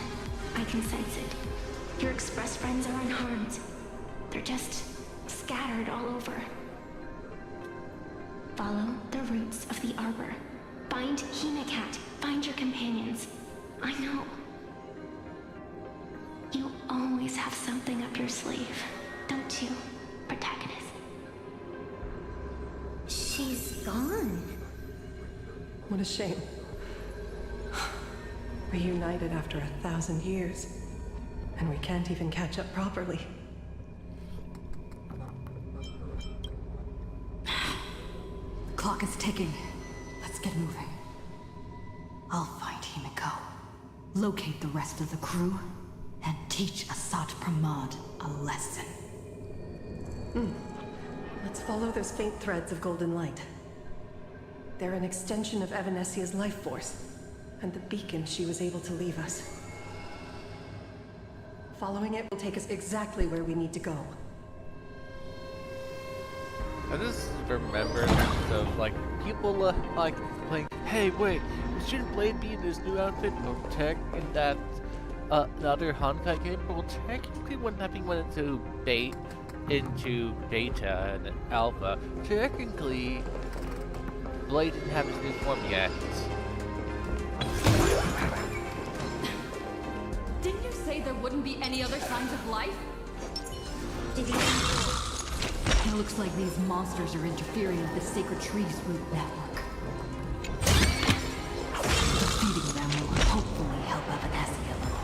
I can sense it. Your express friends are unharmed. They're just scattered all over. Follow the roots of the arbor. Find Hemacat. Find your companions. I know. You always have something up your sleeve, don't you, protagonist? She's gone. What a shame. Reunited after 1,000 years, and we can't even catch up properly. The clock is ticking. Let's get moving. I'll find Himiko, locate the rest of the crew, and teach Asat Pramod a lesson. Let's follow those faint threads of golden light. They're an extension of Evanesia's life force, and the beacon she was able to leave us. Following it will take us exactly where we need to go. I just remember of like people like playing, hey wait, shouldn't Blade be in this new outfit or tech in that another Honkai game? Well, technically when that thing went into beta and alpha, technically Blade didn't have his new form yet. Didn't you say there wouldn't be any other signs of life? It looks like these monsters are interfering with the Sacred Tree's root network. Defeating them will hopefully help Evanesia a little.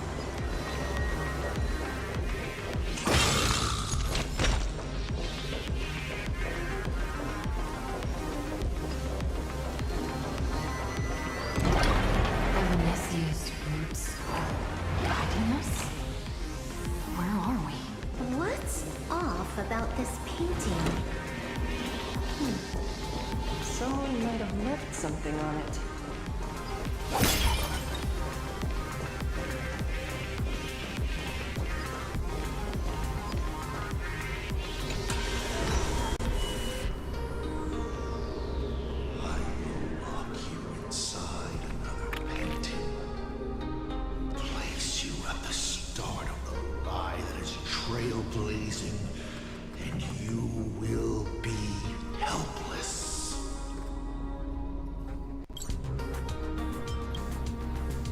Evanesia's roots guiding us? Where are we? What's off about this painting? Someone might have left something on it. I will lock you inside another painting. Place you at the start of the lie that is trailblazing, and you will be helpless.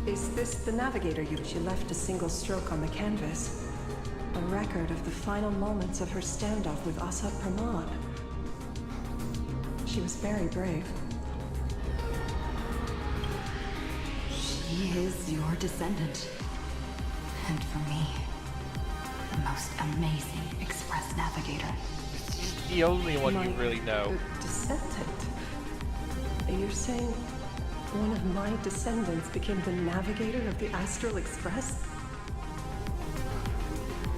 Is this the navigator she left a single stroke on the canvas? A record of the final moments of her standoff with Asat Pramod. She was very brave. She is your descendant. And for me, the most amazing Express Navigator. She's the only one you really know. Descendant? You're saying one of my descendants became the navigator of the Astral Express?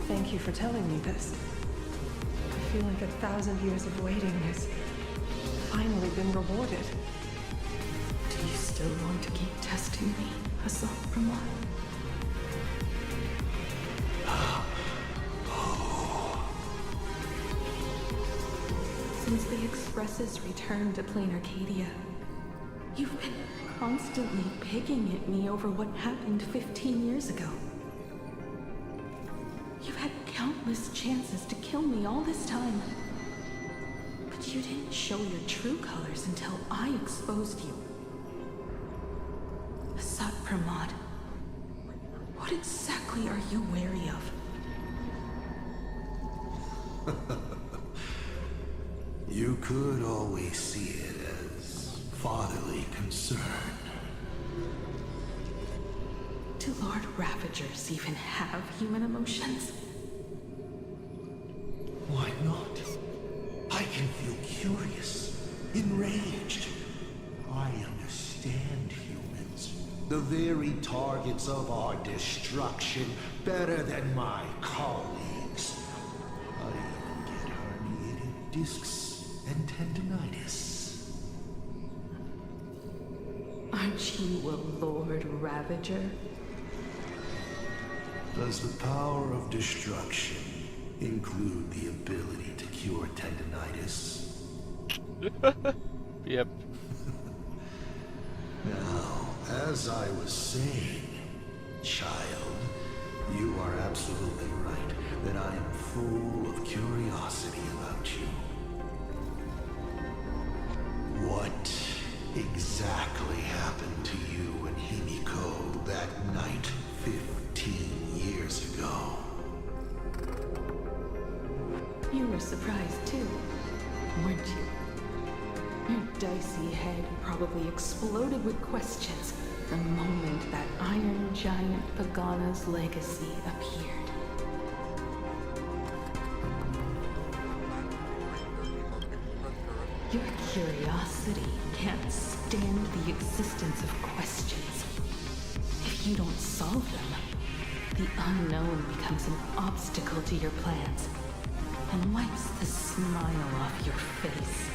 Thank you for telling me this. I feel like 1,000 years of waiting has finally been rewarded. Do you still want to keep testing me, Asat Pramod? Since the Expresses returned to Plain Arcadia, you've been constantly picking at me over what happened 15 years ago. You've had countless chances to kill me all this time. But you didn't show your true colors until I exposed you. Asat Pramod, what exactly are you wary of? You could always see it as fatherly concern. Do Lord Ravagers even have human emotions? Why not? I can feel curious, enraged. I understand humans, the very targets of our destruction, better than my colleagues. I even get herniated discs and tendinitis. Aren't you a Lord Ravager? Does the power of destruction include the ability to cure tendinitis? Yep. Now, as I was saying, child, you are absolutely right that I am full of curiosity about you. What exactly happened to you and Himiko that night 15 years ago? You were surprised too, weren't you? Your dicey head probably exploded with questions the moment that Iron Giant Pagana's legacy appeared. Your curiosity can't stand the existence of questions. If you don't solve them, the unknown becomes an obstacle to your plans and wipes the smile off your face.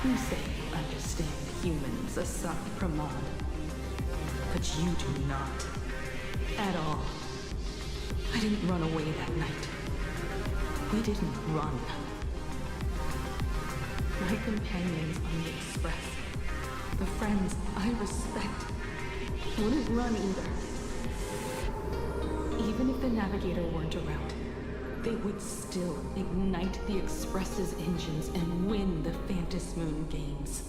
You say you understand humans, Asat Pramod, but you do not. At all. I didn't run away that night. We didn't run. My companions on the Express, the friends I respect, wouldn't run either. Even if the Navigator weren't around, they would still ignite the Express's engines and win the Phantom Moon games.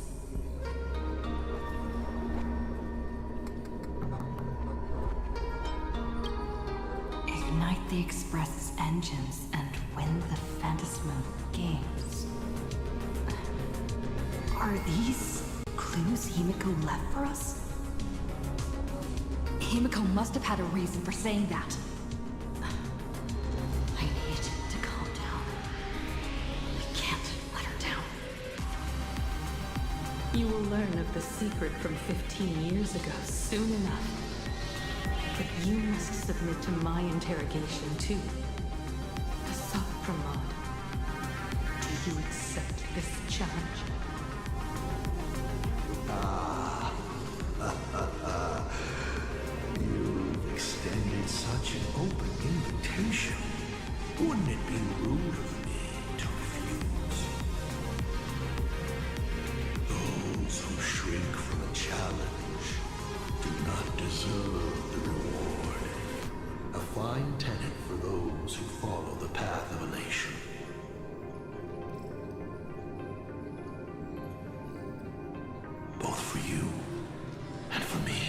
Ignite the Express's engines and win the Phantom Moon games. Are these clues Himiko left for us? Himiko must have had a reason for saying that. I need to calm down. I can't let her down. You will learn of the secret from 15 years ago soon enough. But you must submit to my interrogation too. Asat Pramod, do you accept this challenge? You've extended such an open invitation. Wouldn't it be rude of me to refuse? Those who shrink from a challenge do not deserve the reward. A fine tenet for those who follow the path of elation. Both for you and for me.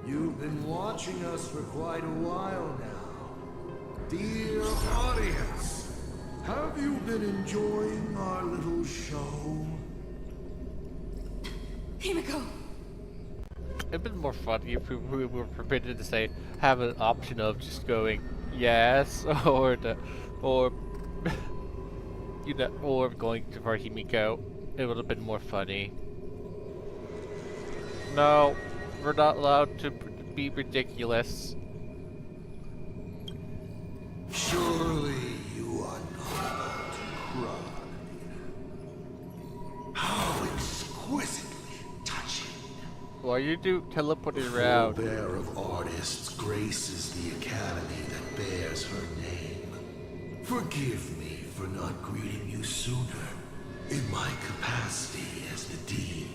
You've been watching us for quite a while now. Dear audience, have you been enjoying our little show? Himiko! It'd been more funny if we were permitted to say, have an option of just going yes or you know, or going for Himiko. It would have been more funny. No, we're not allowed to be ridiculous. Surely you are not about to cry. How exquisitely touching. Why you do teleporting around? The forbear of artists graces the academy that bears her name. Forgive me for not greeting you sooner in my capacity as the Dean.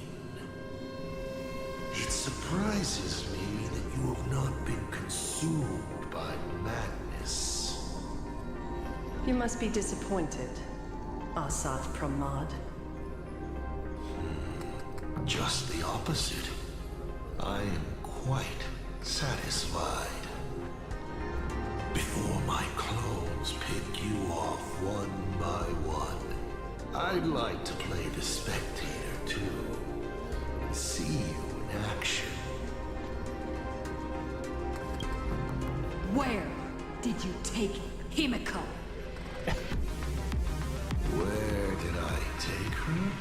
It surprises me that you have not been consumed by madness. You must be disappointed, Asat Pramod. Just the opposite. I am quite satisfied. Before my clones pick you off one by one, I'd like to play the spectator too, and see you in action. Where did you take Himiko? Where did I take her?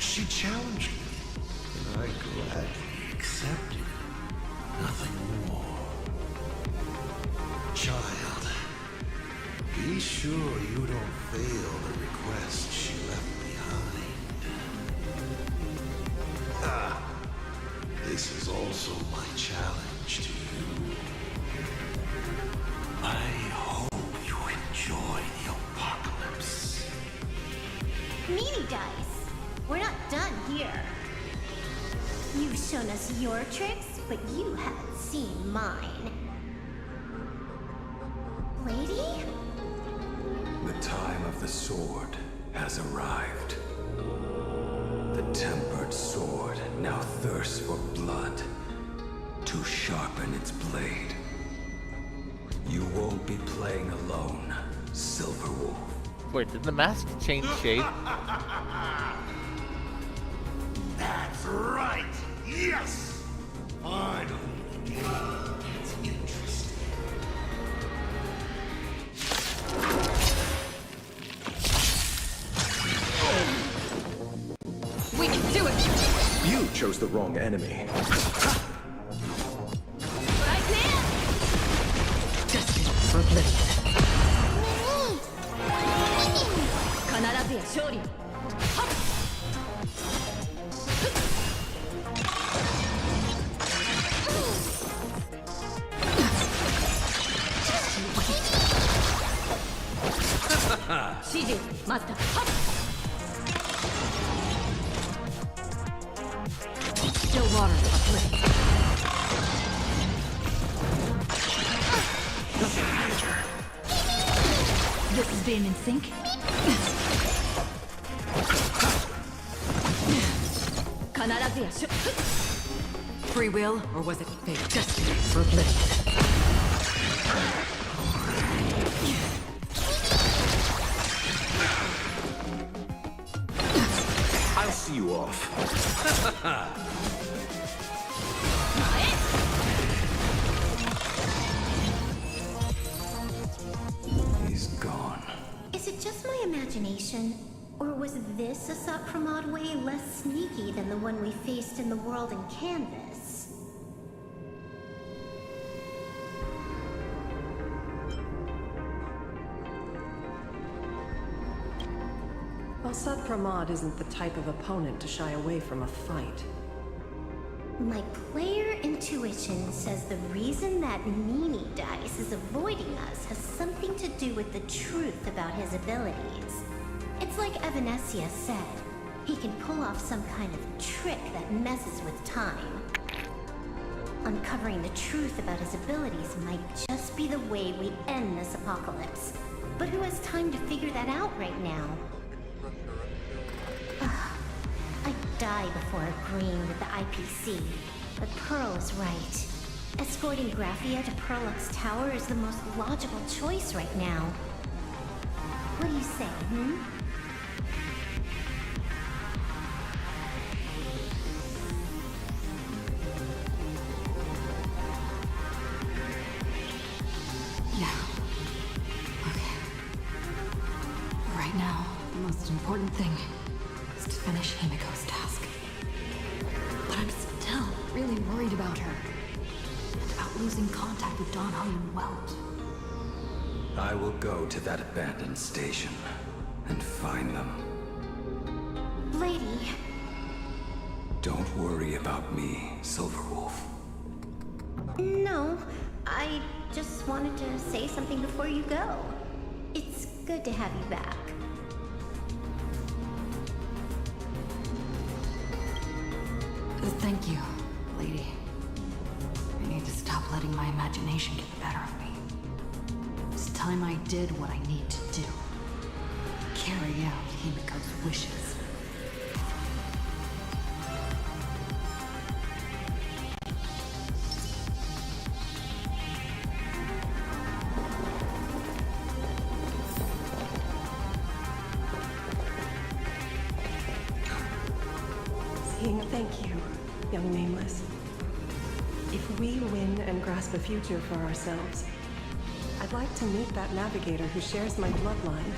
She challenged me, and I gladly accepted. Nothing more. Child, be sure you don't fail the request she left behind. Ah, this is also my challenge to you. I hope you enjoy the apocalypse. Meanie Dice, we're not done here. You've shown us your tricks, but you haven't seen mine. Lady? The time of the sword has arrived. The tempered sword now thirsts for blood to sharpen its blade. You won't be playing alone, Silverwolf. Wait, did the mask change shape? That's right! Yes! Finally, the game gets interesting. Do it! You chose the wrong enemy. Destined for oblivion. 必ずや勝利を。指示待った。Still water uplifting. Nothing major. This is being in sync. Free will, or was it fate? Destiny for oblivion. I'll see you off. He's gone. Is it just my imagination? Or was this a Sopramod way less sneaky than the one we faced in the world in Canvas? Well, Sopramod isn't the type of opponent to shy away from a fight. My player intuition says the reason that Meanie Dice is avoiding us has something to do with the truth about his abilities. It's like Evanescia said, he can pull off some kind of trick that messes with time. Uncovering the truth about his abilities might just be the way we end this apocalypse. But who has time to figure that out right now? I'd die before agreeing with the IPC, but Pearl is right. Escorting Graphia to Perlux Tower is the most logical choice right now. What do you say, Yeah. Okay. Right now, the most important thing is to finish Himiko's task. But I'm still really worried about her. And about losing contact with Don Ho and Welt. I will go to that abandoned station and find them. Lady? Don't worry about me, Silverwolf. No, I just wanted to say something before you go. It's good to have you back. Thank you, lady. I need to stop letting my imagination get the better of me. It's time I did what I need to do. Carry out Himiko's wishes. Thank you, young Nameless. If we win and grasp a future for ourselves, I'd like to meet that navigator who shares my bloodline.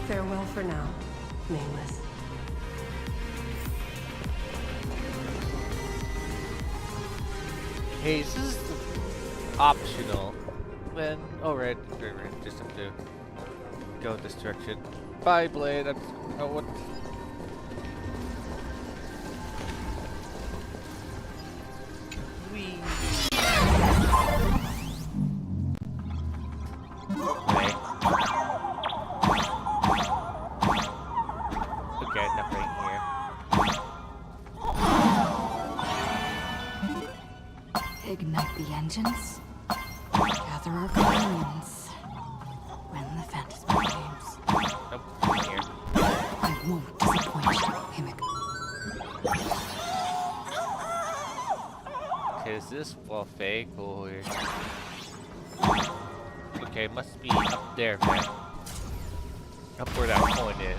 Farewell for now, Nameless. Hey, this is optional. Then, alright, just have to go this direction. Bye, Blade. Oh, what? Okay, nothing here. Ignite the engines. Gather our companions. Win the fantasy games. Nope, not here. I won't disappoint you, Himiko. Okay, is this wall fake or... Okay, must be up there, man. Up where that coin is.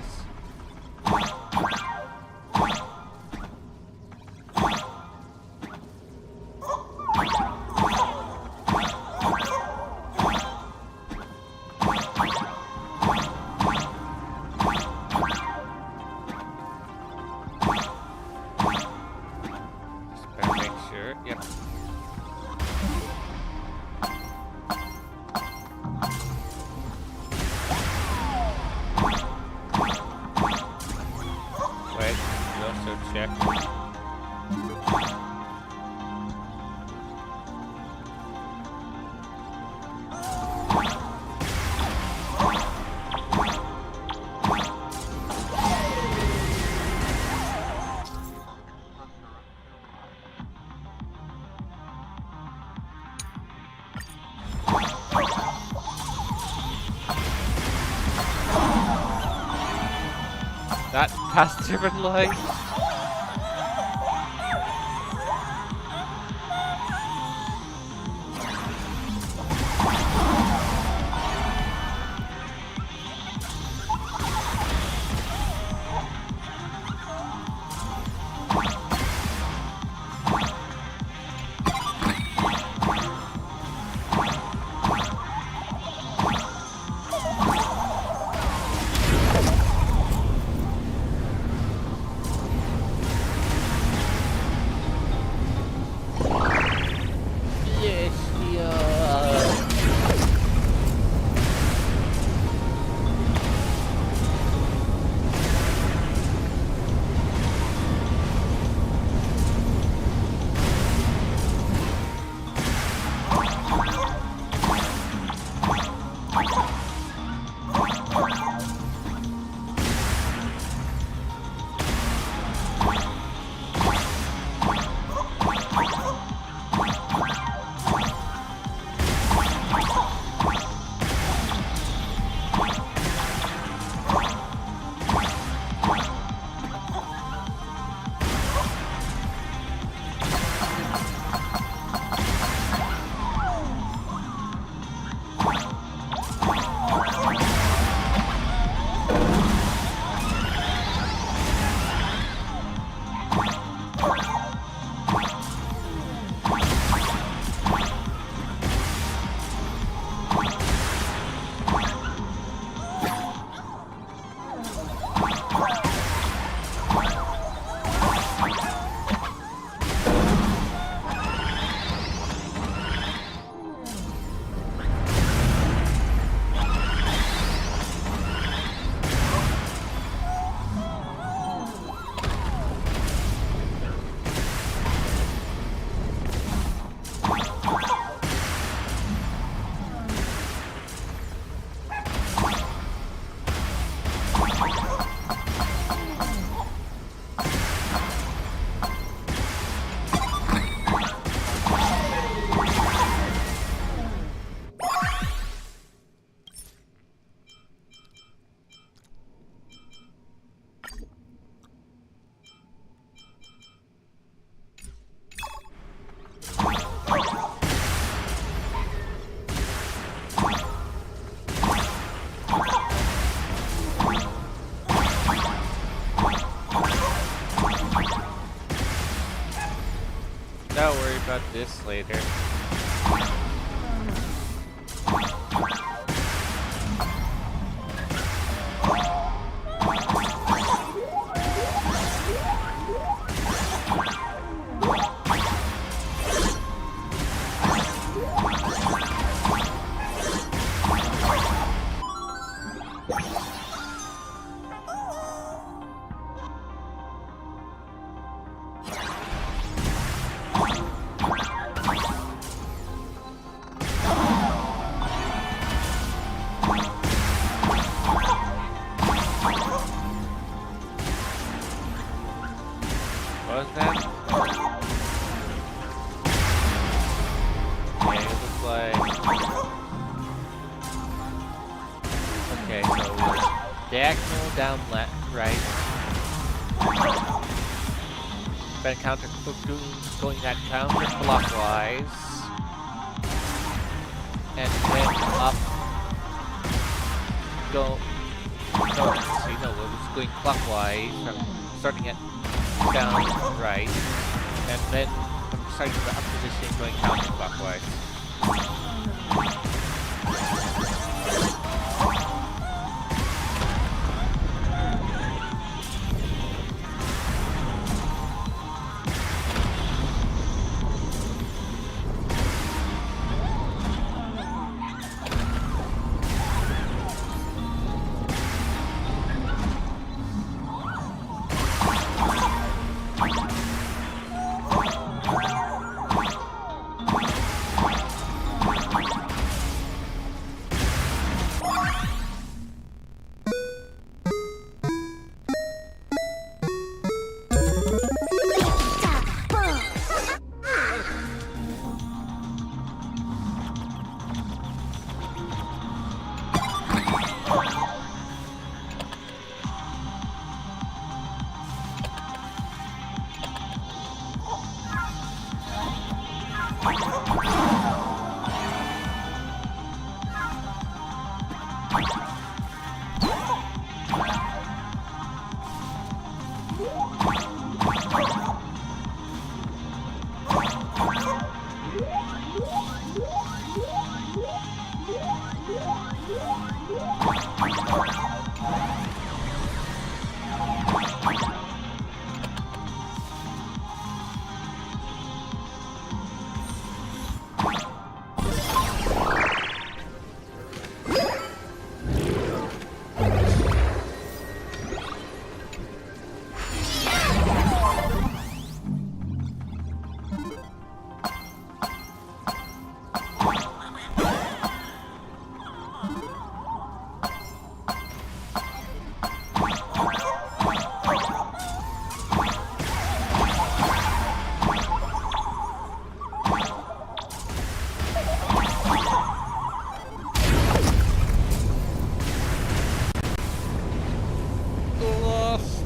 sure. Yep. Wait, we also check. That past different life. Yes, yeah. Don't worry about this later. What was that? Okay, it looks like... Okay, so diagonal down left, right. Then going that counterclockwise. And then up. No, see, no, it was going clockwise. I'm starting at down right, and then I'm starting the up position going counterclockwise.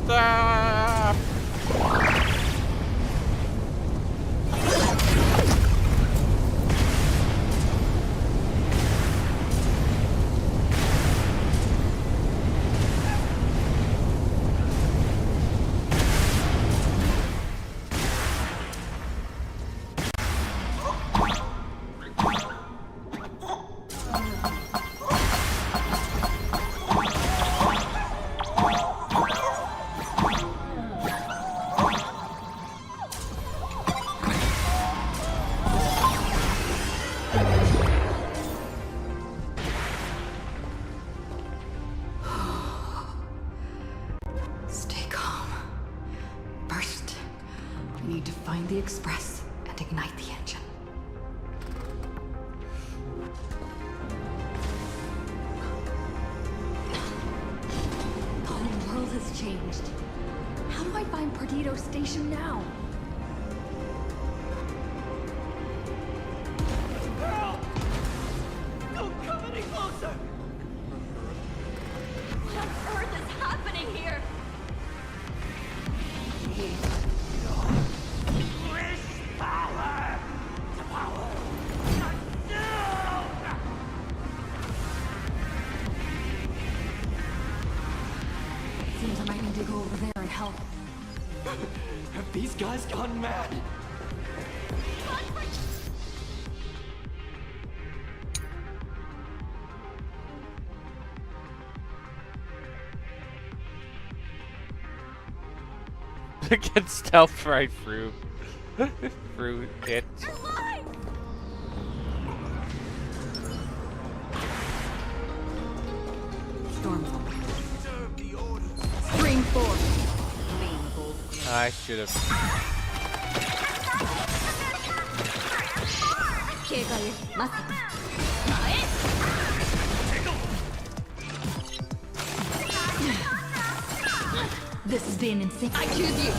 Stop! Stay calm. First, we need to find the express and ignite the engine. The whole world has changed. How do I find Perdido Station now? Girl! Don't come any closer! What on earth is happening here? Wish power! To power! Seems I might need to go over there and help. Have these guys gone mad? Get stealth right through it. Storm. Spring forth. I should have. This is being insane. I choose you.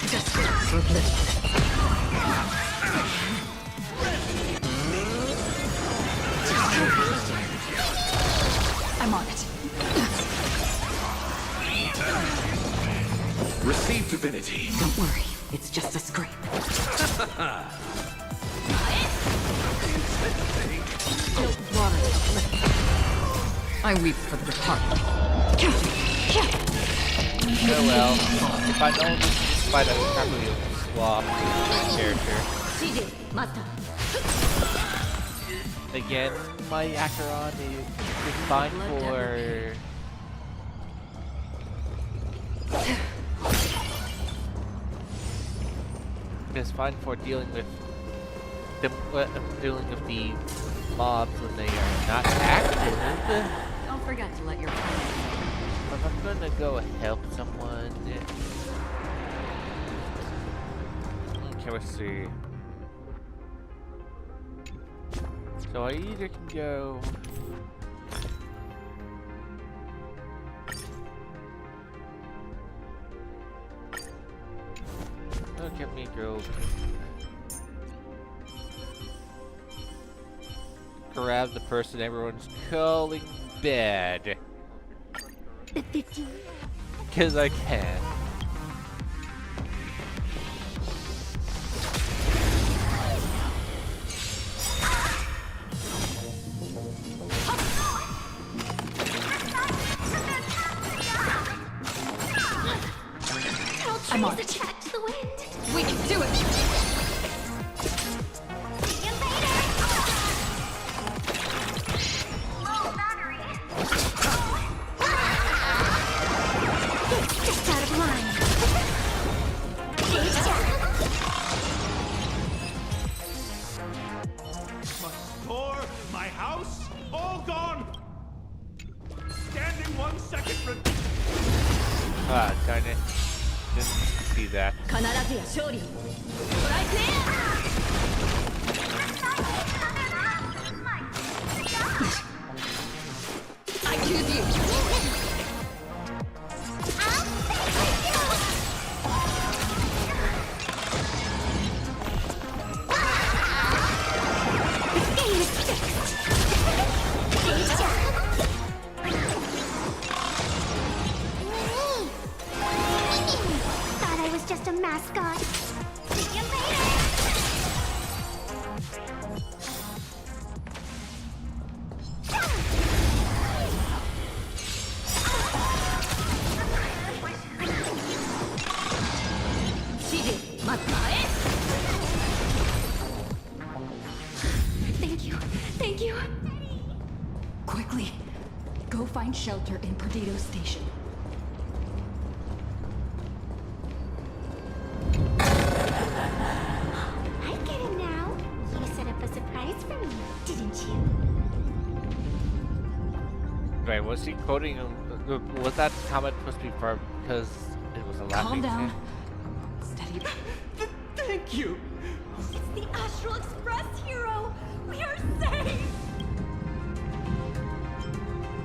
Just I'm on it. Receive divinity. Don't worry, it's just a scrape. Spilt water uplifted. I weep for the departed. Oh well. If I don't fight, I would probably swap character. Again, my Acheron is fine for... It's fine for dealing with the mobs when they are not active. Don't forget to let your friends. If I'm gonna go help someone... Okay, let's see. So I either can go Look at me go. Grab the person everyone's calling bad. The 15. Cause I can. I'm on. Attract the wind. We can do it! Just out of line. My store, my house, all gone. Standing 1 second for. Ah, darn it. Didn't see that. 必ずや勝利を。トライプレイ I choose you! Thought I was just a mascot. See you later. Thank you. Thank you. Quickly, go find shelter in Perdido Station. I get it now. You set up a surprise for me, didn't you? Right, was he quoting was that comment supposed to be for because it was a laughing Calm down. thing? Steady. Thank you. It's the Astral Express, hero! We are saved!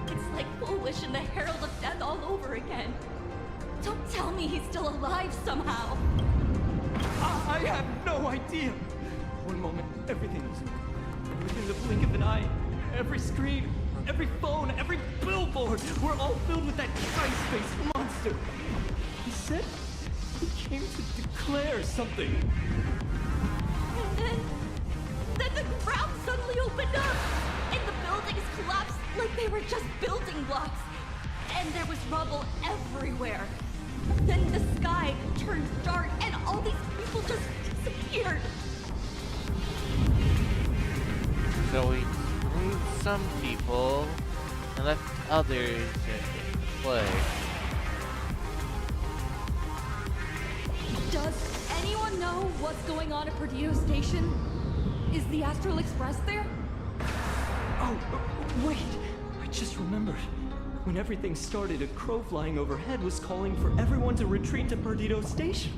It's like Foolish and the Herald of Death all over again. Don't tell me he's still alive somehow. I have no idea. One moment, everything was within the blink of an eye. Every screen, every phone, every billboard were all filled with that time-space monster. He said he came to declare something. And then the ground suddenly opened up, and the buildings collapsed like they were just building blocks. And there was rubble everywhere. Then the sky turned dark, and all these people just disappeared. So we freed some people and left others in play. Does anyone know what's going on at Perdido Station? Is the Astral Express there? Oh, wait! I just remembered. When everything started, a crow flying overhead was calling for everyone to retreat to Perdido Station.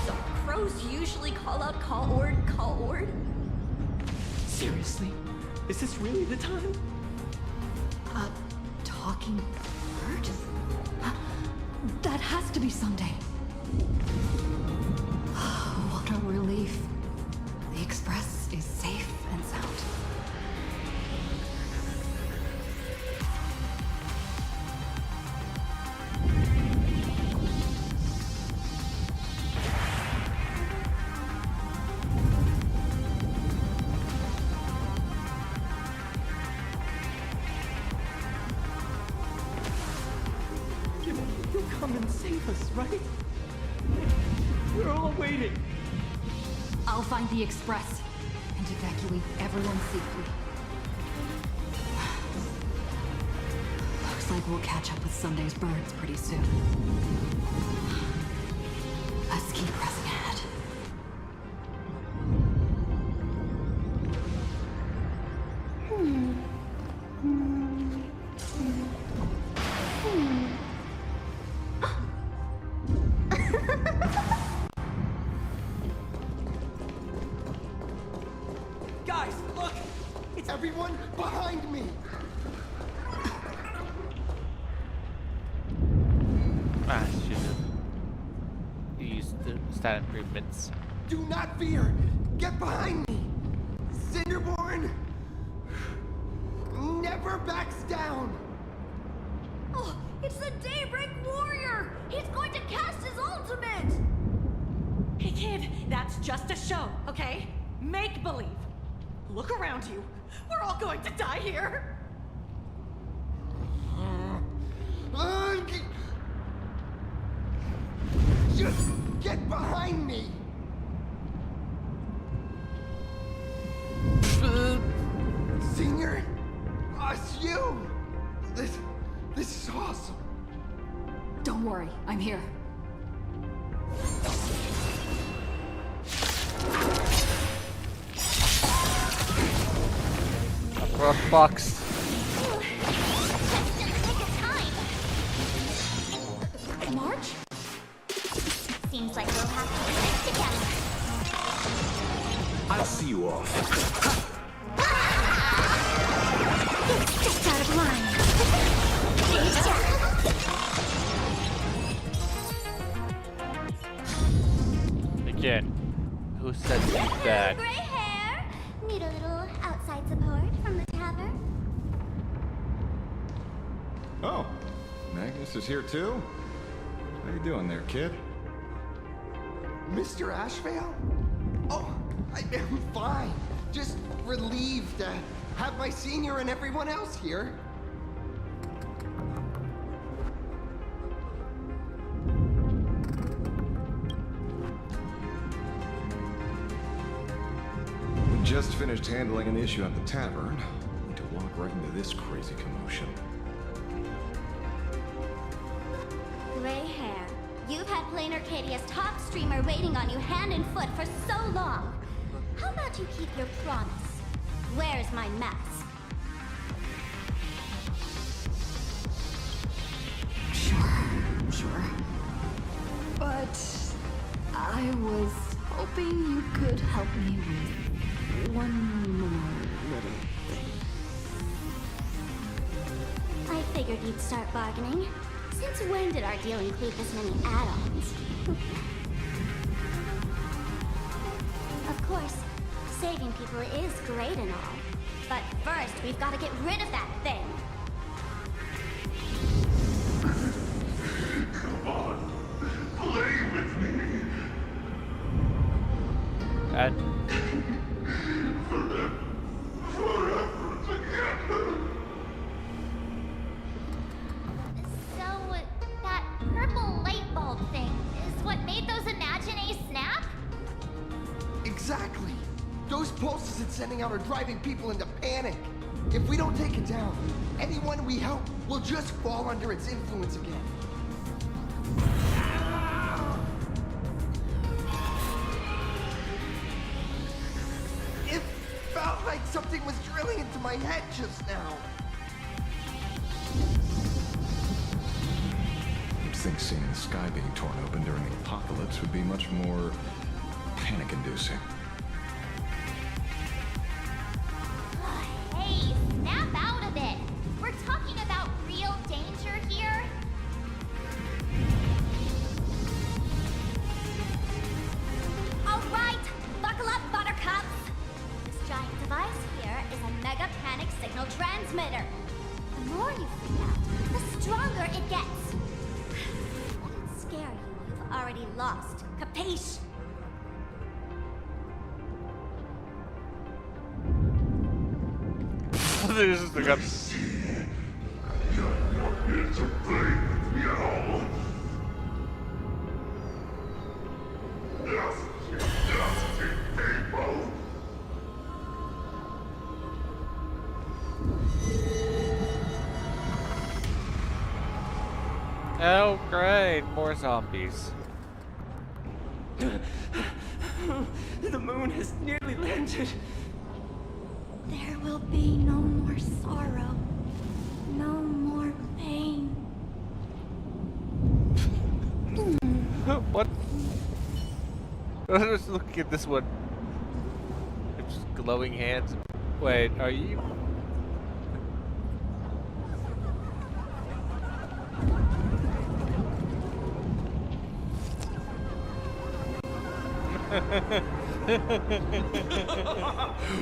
So crows usually call out call ord? Seriously? Is this really the time? A talking bird? That has to be someday. What a relief. The Express is safe and sound. You'll come and save us, right? We're all waiting. I'll find the Express and evacuate everyone safely. Looks like we'll catch up with Sunday's birds pretty soon. Let's keep pressing ahead. Guys, look! It's everyone behind me! Ah, should have used the stat improvements. Do not fear! Get behind me! Cinderborn never backs down! Oh, it's the Daybreak Warrior! He's going to cast his ultimate! Hey kid, that's just a show, okay? Make believe. Look around you. We're all going to die here. Just get behind me! Senior? It's you! This is awesome. Don't worry, I'm here. Rock box. March? Seems like we'll have to do this together. I'll see you off. Stepped out of line. Again, who said he's bad? Gray hair. Need a little outside support from the tavern. Oh, Magnus is here too? How you doing there, kid? Mr. Ashvale? Oh, I'm fine. Just relieved to have my senior and everyone else here. We just finished handling an issue at the tavern. Need to walk right into this crazy commotion. Gray hair. You've had Plain Arcadia's top streamer waiting on you hand and foot for so long. How about you keep your promise? Where's my mask? Sure. But I was hoping you could help me with one more little thing. I figured you'd start bargaining. Since when did our deal include this many add-ons? Of course, saving people is great and all. But first, we've got to get rid of that thing. Come on, play with me. And Forever together. So, that purple light bulb thing is what made those Imagines snap? Exactly. Those pulses it's sending out are driving people into panic. If we don't take it down, anyone we help will just fall under its influence again. It felt like something was drilling into my head just now. You'd think seeing the sky being torn open during the apocalypse would be much more panic-inducing. Hey, snap out of it! We're talking about real danger here. Alright, buckle up, buttercups! This giant device here is a mega panic signal transmitter. The more you freak out, the stronger it gets. Let it scare you, you've already lost. Capiche? This is the gun. You're not here to play with me at all. Nasty people. Oh, great. More zombies. The moon has nearly landed. There will be no more sorrow, no more pain. What? Let's look at this one. It's just glowing hands. Wait, are you?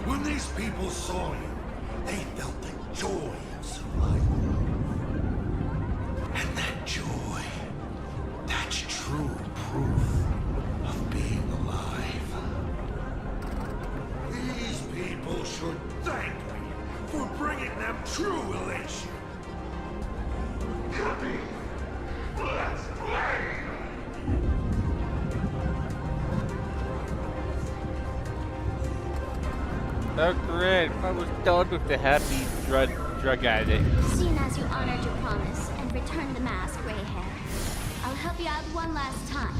When these people saw you, they felt the joy of survival. And that joy, that's true proof of being alive. These people should thank me for bringing them true elation. Come in. Let's play! Oh great, I was done with the happy drug addict. Seeing as you honored your promise and returned the mask, Gray Hair, I'll help you out one last time.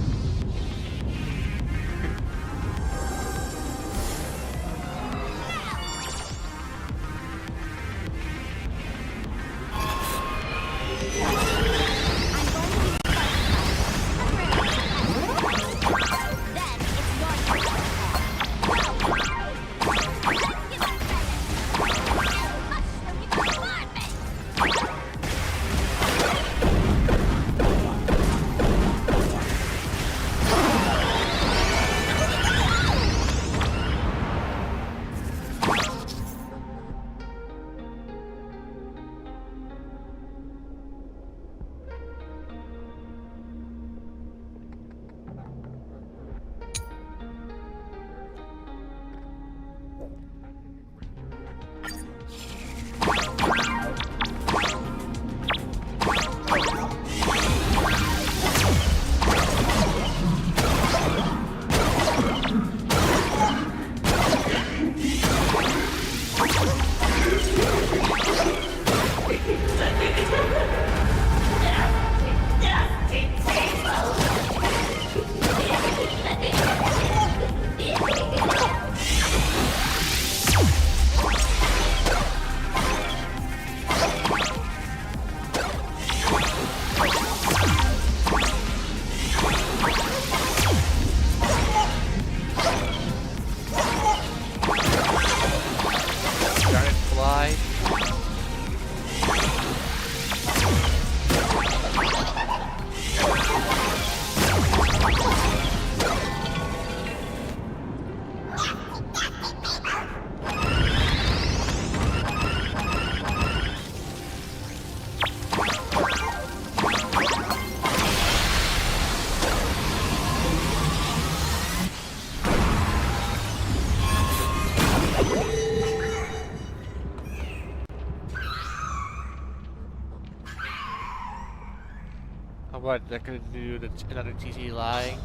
What, they're gonna do another TC lying?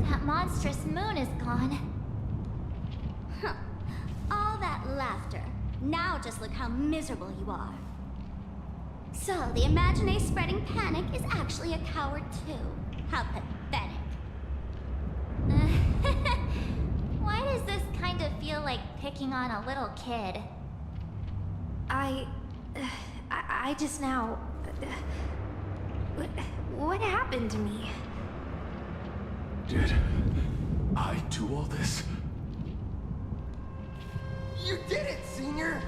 That monstrous moon is gone. Huh. All that laughter. Now just look how miserable you are. So, the Imaginé spreading panic is actually a coward too. How pathetic. Why does this kind of feel like picking on a little kid? I just now... What happened to me? Did I do all this? You did it, Senior!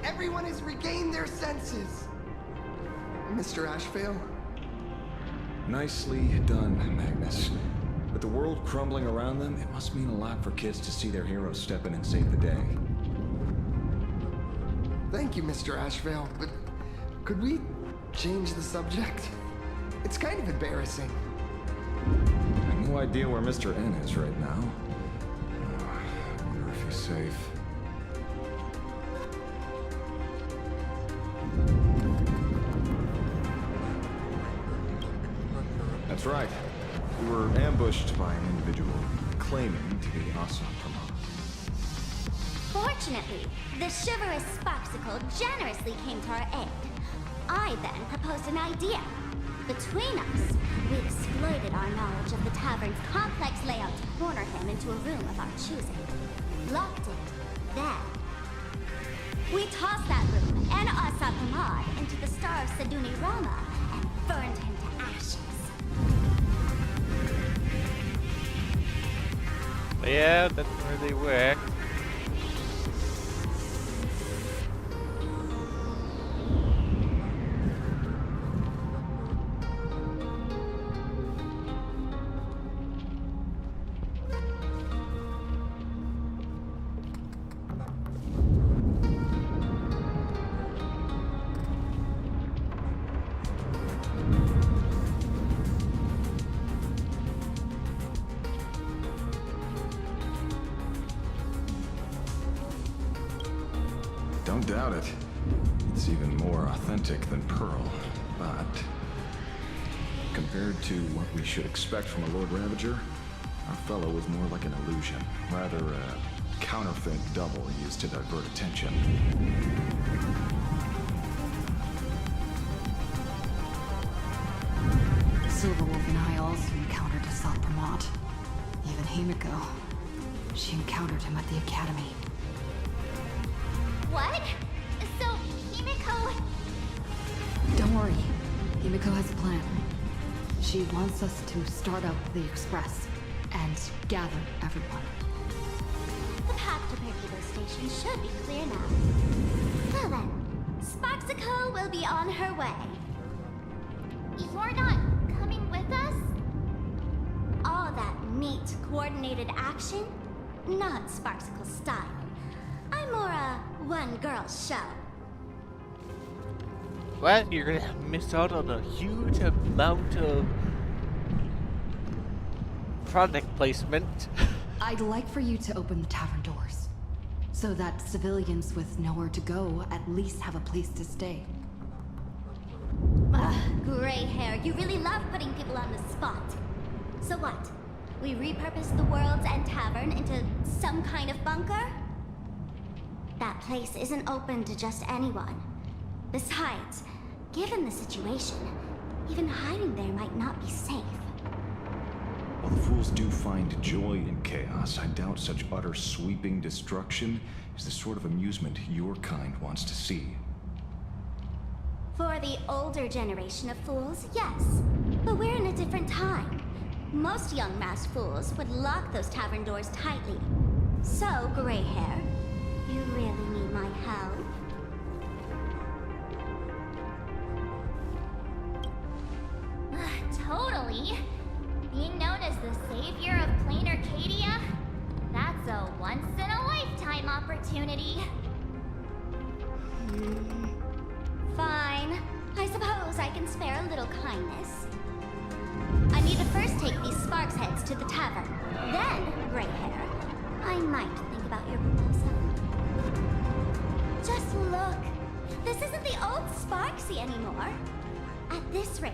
Everyone has regained their senses! Mr. Ashvale? Nicely done, Magnus. With the world crumbling around them, it must mean a lot for kids to see their heroes step in and save the day. Thank you, Mr. Ashvale, but could we change the subject? It's kind of embarrassing. I have no idea where Mr. N is right now. I wonder if he's safe. That's right. We were ambushed by an individual claiming to be Asa Pramod. Fortunately, the chivalrous Sparksicle generously came to our aid. I then proposed an idea. Between us, we exploited our knowledge of the tavern's complex layout to corner him into a room of our choosing. Locked it. Then, we tossed that room and Asa Pramod into the star of Seduni Rama and burned him to ashes. Yeah, that's where they work. Don't doubt it. It's even more authentic than Pearl, but compared to what we should expect from a Lord Ravager, our fellow was more like an illusion, rather a counterfeit double used to divert attention. Silverwolf and I also encountered Assault Pramod. Even Himiko. She encountered him at the academy. What? So, Himiko... Don't worry. Himiko has a plan. She wants us to start up the Express and gather everyone. The path to Perdido Station should be clear now. Well then, Sparksicle will be on her way. You're not coming with us? All that neat, coordinated action? Not Sparksicle style. I'm more a one-girl show. What? You're gonna miss out on a huge amount of product placement. I'd like for you to open the tavern doors, so that civilians with nowhere to go at least have a place to stay. Ugh, gray hair, you really love putting people on the spot. So what? We repurpose the World's End Tavern into some kind of bunker? That place isn't open to just anyone. Besides, given the situation, even hiding there might not be safe. While the fools do find joy in chaos, I doubt such utter sweeping destruction is the sort of amusement your kind wants to see. For the older generation of fools, yes. But we're in a different time. Most young masked fools would lock those tavern doors tightly. So, gray hair, you really need my help? Totally. Being known as the savior of Plain Arcadia? That's a once-in-a-lifetime opportunity. Fine. I suppose I can spare a little kindness. I need to first take these Sparks heads to the tavern. Then, gray hair, I might think about your proposal. Just look. This isn't the old Sparksy anymore. At this rate,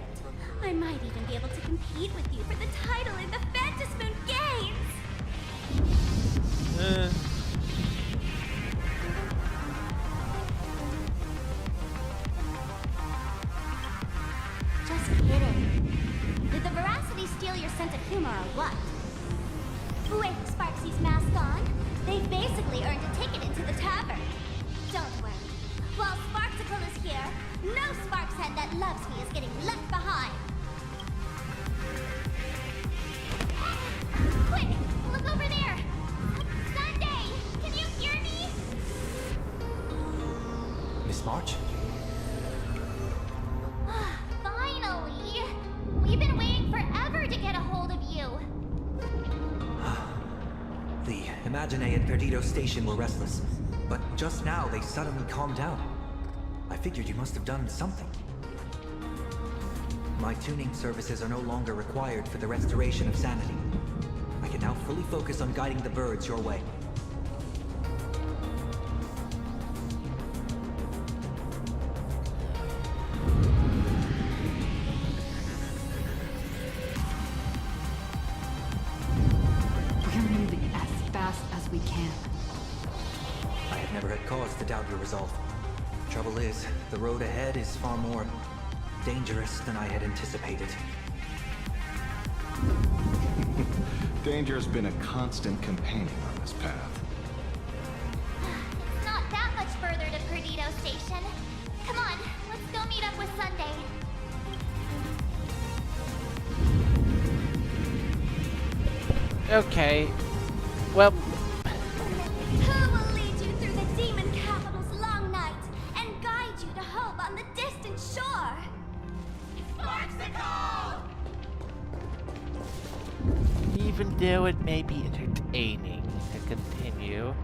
I might even be able to compete with you for the title in the Phantasmoon Games! Just kidding. Did the Veracity steal your sense of humor or what? With Sparksy's mask on, they've basically earned a ticket into the tavern. Don't worry. While Sparksicle is here, no Sparks head that loves me is getting left behind. Quick! Look over there! Sunday! Can you hear me? Miss March? Finally! We've been waiting forever to get a hold of you. The Imaginae at Perdido Station were restless, but just now they suddenly calmed down. I figured you must have done something. My tuning services are no longer required for the restoration of sanity. I can now fully focus on guiding the birds your way. We're moving as fast as we can. I have never had cause to doubt your resolve. Trouble is, the road ahead is far more dangerous than I had anticipated. Danger has been a constant companion on this path. It's not that much further to Perdido Station. Come on, let's go meet up with Sunday. Okay. Well, Who will lead you through the demon capital's long night and guide you to hope on the distant shore? Sparksicle! even though it may be entertaining to continue,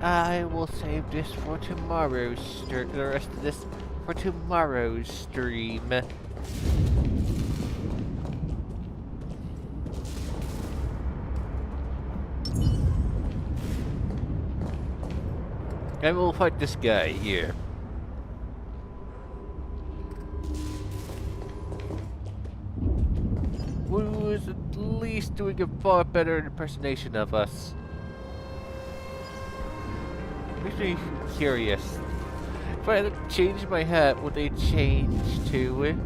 I will save this for tomorrow's the rest of this for tomorrow's stream. And we'll fight this guy here. Who is at least doing a far better impersonation of us. Makes me curious. If I had to change my hat, would they change to it?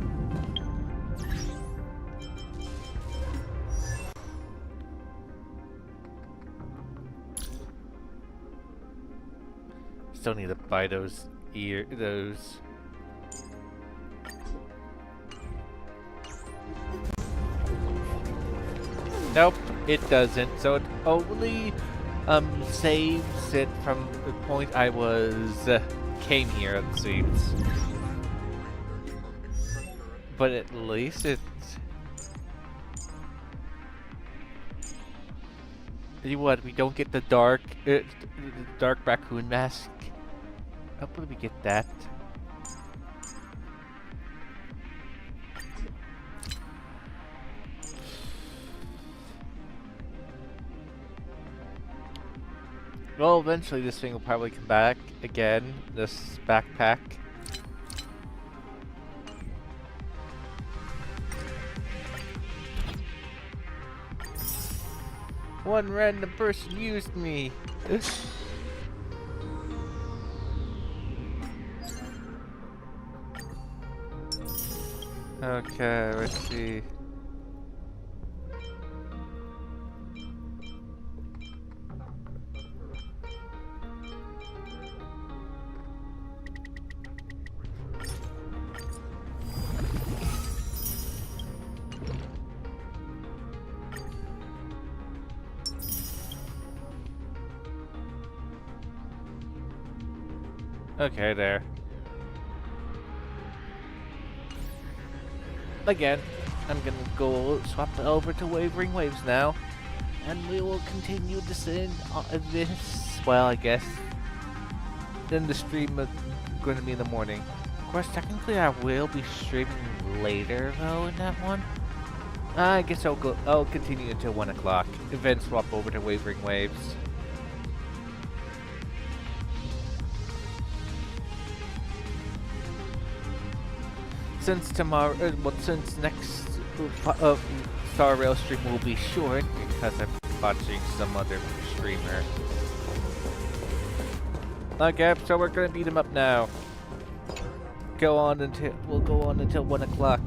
Still need to buy those Nope, it doesn't. So it only saves it from the point I came here, it seems. But at least it's... You what? We don't get the dark raccoon mask. Hopefully we get that. Well, eventually this thing will probably come back again. This backpack. One random person used me. Okay, let's see. Okay, there. Again, I'm gonna go swap over to Wavering Waves now, and we will continue this well, I guess. Then the stream is going to be in the morning. Of course, technically I will be streaming later though in that one. I guess I'll continue until 1 o'clock, and then swap over to Wavering Waves. Since tomorrow, since next Star Rail stream will be short because I'm watching some other streamer. Okay, so we're gonna beat him up now. We'll go on until 1 o'clock.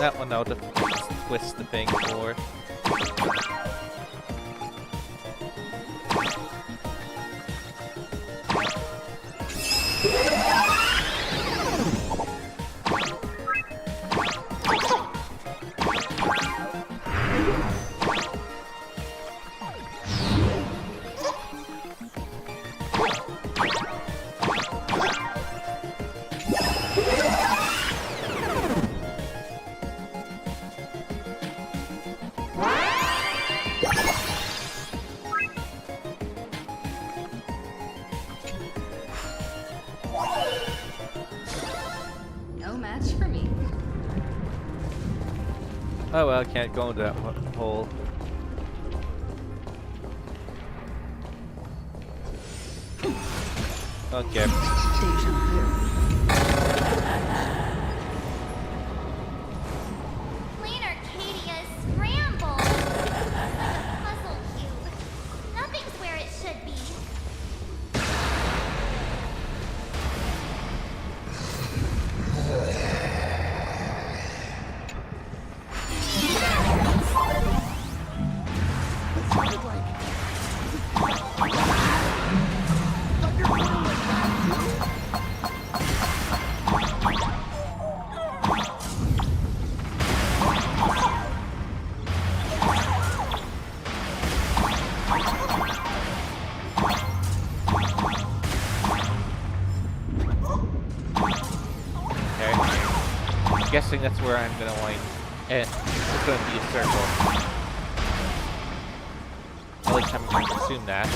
That one I'll just twist the thing for. No match for me. Oh well, I can't go into that hole. Okay. Plain Arcadia scramble. Like a puzzle cube. Nothing's where it should be. Guessing that's where I'm gonna want to end. It's gonna be a circle. At least I'm going to assume that.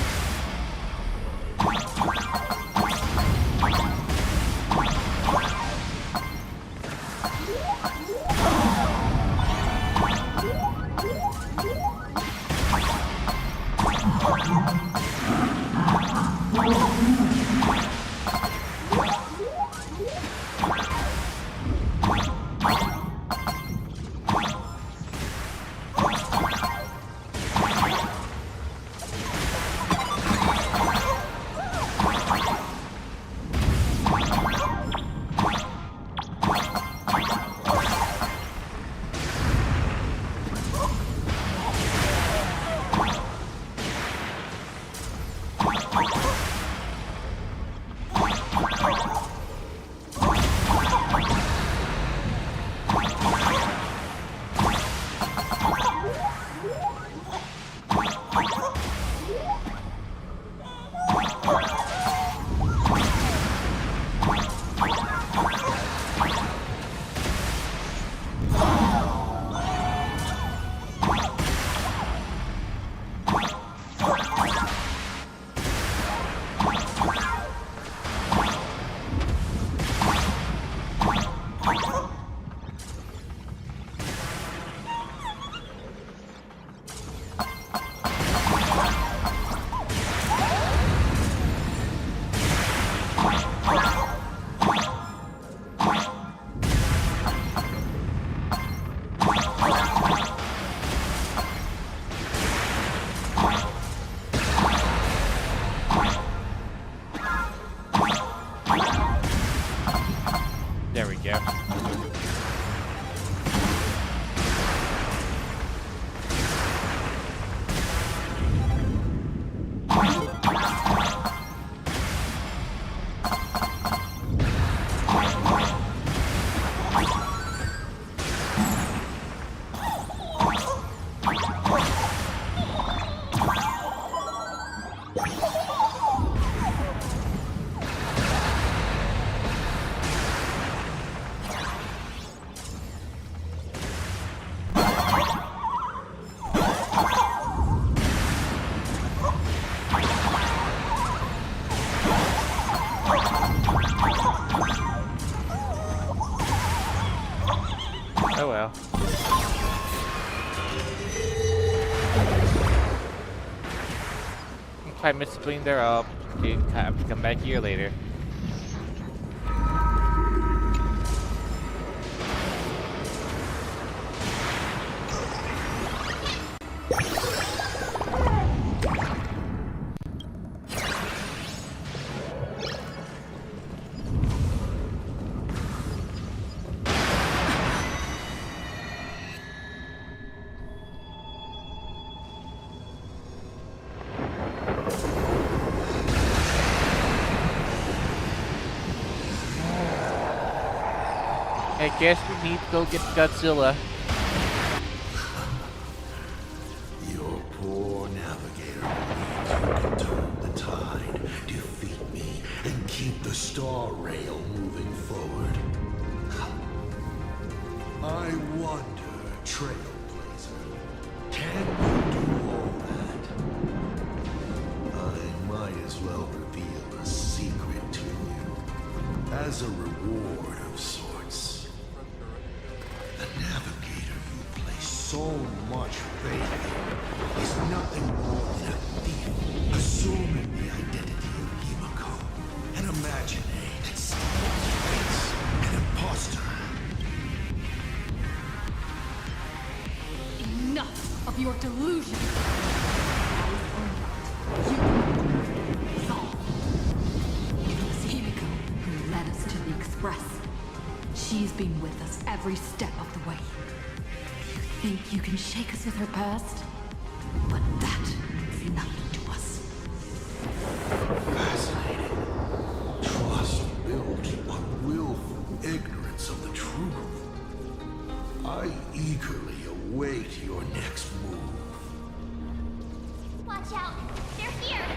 There we go. Oh well. If I miss spleen there, I'll have to come back here later. I guess we need to go get Godzilla. Your poor navigator needs you to turn the tide, defeat me, and keep the star rail moving forward. I wonder, Trailblazer, can you do all that? I might as well reveal a secret to you, as a reward of sorts. The navigator you place so much faith in is nothing more than a thief assuming the identity of Himiko, an imaginary that steals face, an imposter. Enough of your delusion! It was Himiko who led us to the Express. She's been with us every step of the way. You think you can shake us with her past? But that means nothing to us. Fascinating. Trust built on willful ignorance of the truth. I eagerly await your next move. Watch out! They're here!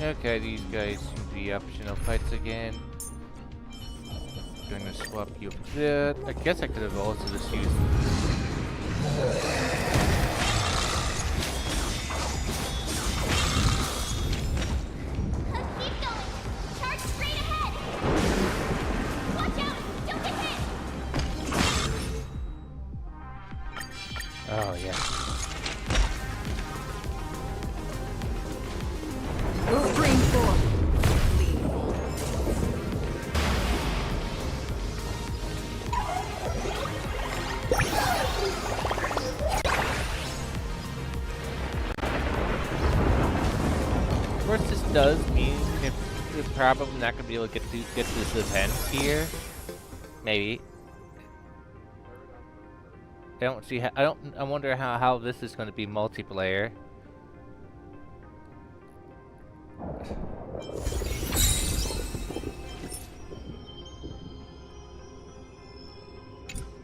Okay, these guys seem to be optional fights again. Gonna swap you for that. I guess I could have also just used. Keep going! Charge straight ahead! Watch out! Don't get hit! Oh yeah. Move green forward. Of course, this does mean we're probably not gonna be able to get this event here. Maybe. I don't see how. I wonder how this is going to be multiplayer.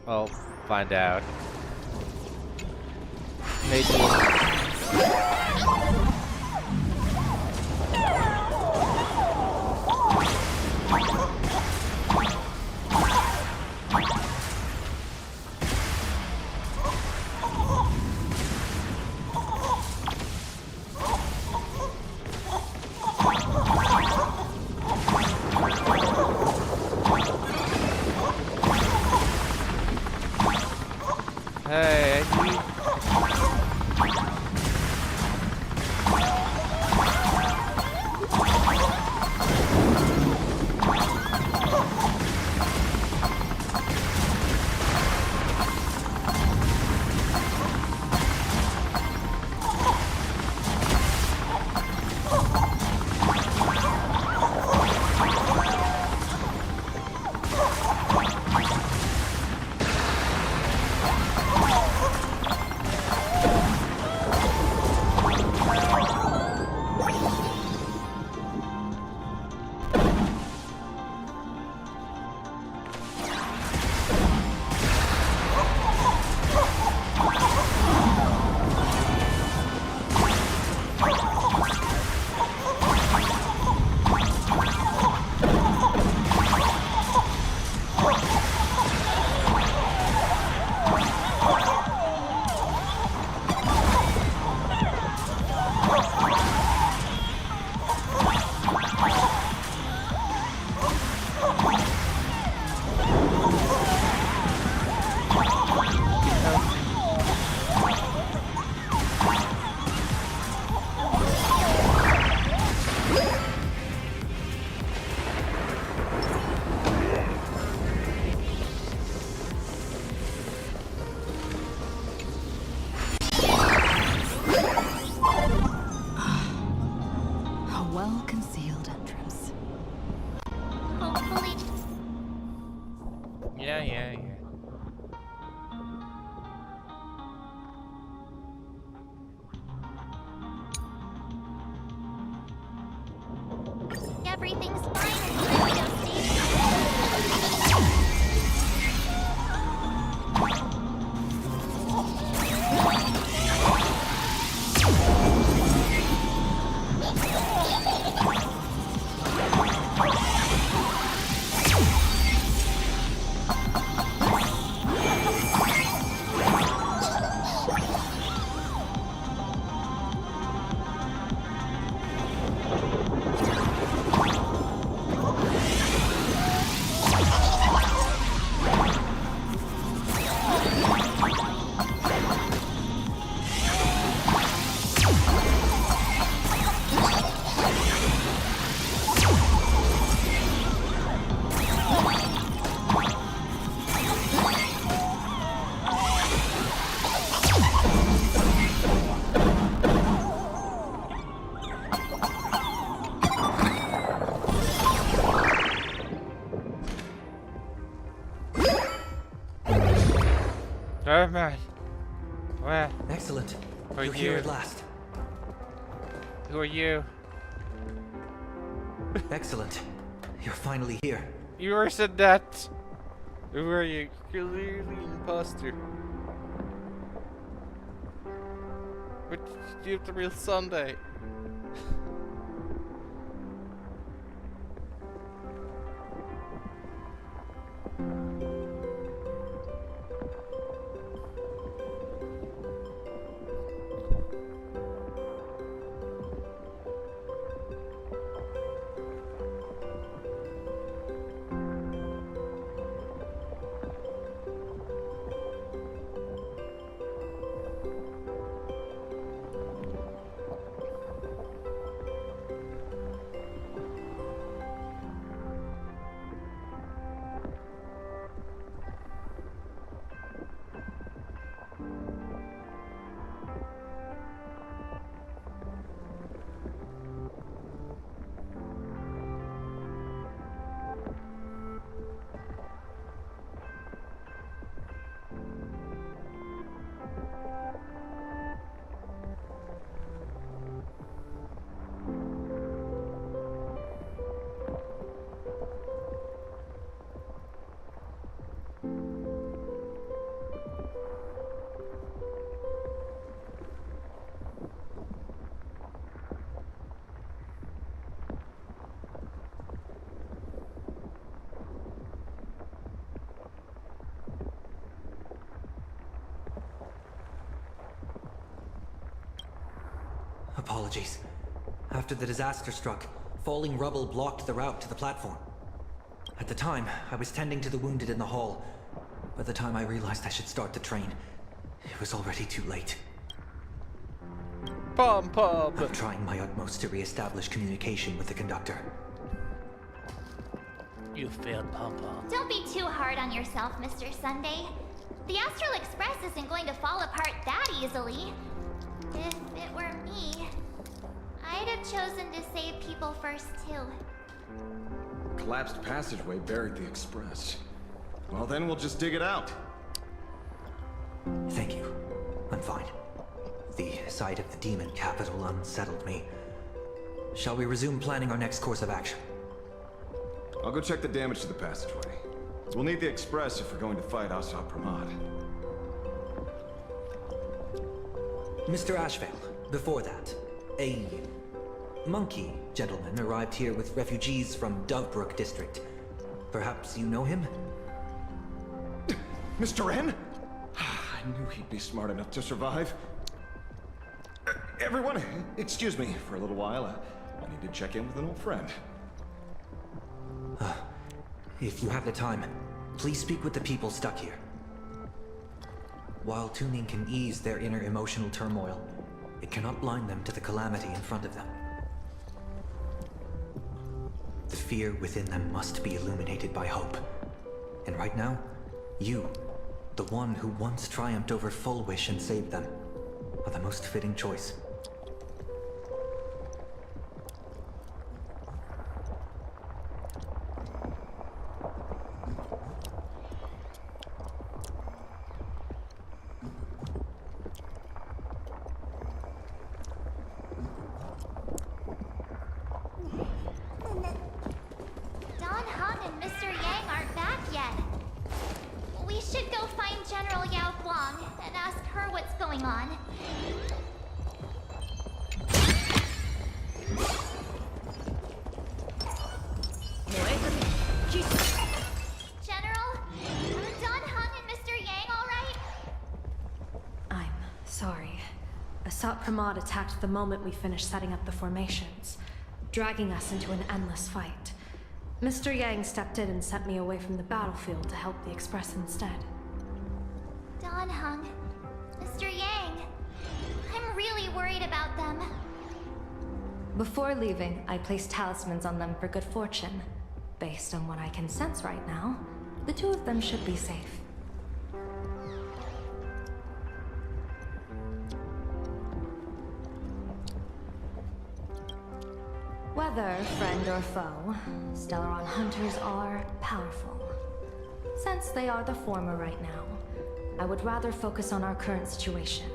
I'll find out. Maybe. Hey, I need... everything's fine until we go stay. Oh my. Where? Excellent. Who are You're here you? at last. Who are you? Excellent. You're finally here. You were said that. Who are you? Clearly an imposter. But you have the real Sunday. Apologies. After the disaster struck, falling rubble blocked the route to the platform. At the time, I was tending to the wounded in the hall. By the time I realized I should start the train, it was already too late. Pom pom. I'm trying my utmost to re-establish communication with the conductor. You failed, Pom Pom. Don't be too hard on yourself, Mr. Sunday. The Astral Express isn't going to fall apart that easily. If it were me, I'd have chosen to save people first, too. Collapsed passageway buried the express. Well, then we'll just dig it out. Thank you. I'm fine. The sight of the demon capital unsettled me. Shall we resume planning our next course of action? I'll go check the damage to the passageway. We'll need the express if we're going to fight Asa Pramad. Mr. Ashvale, before that, a monkey gentleman arrived here with refugees from Dovebrook district. Perhaps you know him? Mr. N? I knew he'd be smart enough to survive. Everyone, excuse me for a little while. I need to check in with an old friend. If you have the time, please speak with the people stuck here. While tuning can ease their inner emotional turmoil, it cannot blind them to the calamity in front of them. The fear within them must be illuminated by hope. And right now, you, the one who once triumphed over Full Wish and saved them, are the most fitting choice. going on. General, are Don Hung and Mr. Yang all right? I'm sorry. Asat Pramod attacked the moment we finished setting up the formations, dragging us into an endless fight. Mr. Yang stepped in and sent me away from the battlefield to help the Express instead. Don Hung, Mr. Yang, I'm really worried about them. Before leaving, I placed talismans on them for good fortune. Based on what I can sense right now, the two of them should be safe. Whether friend or foe, Stellaron hunters are powerful. Since they are the former right now, I would rather focus on our current situation.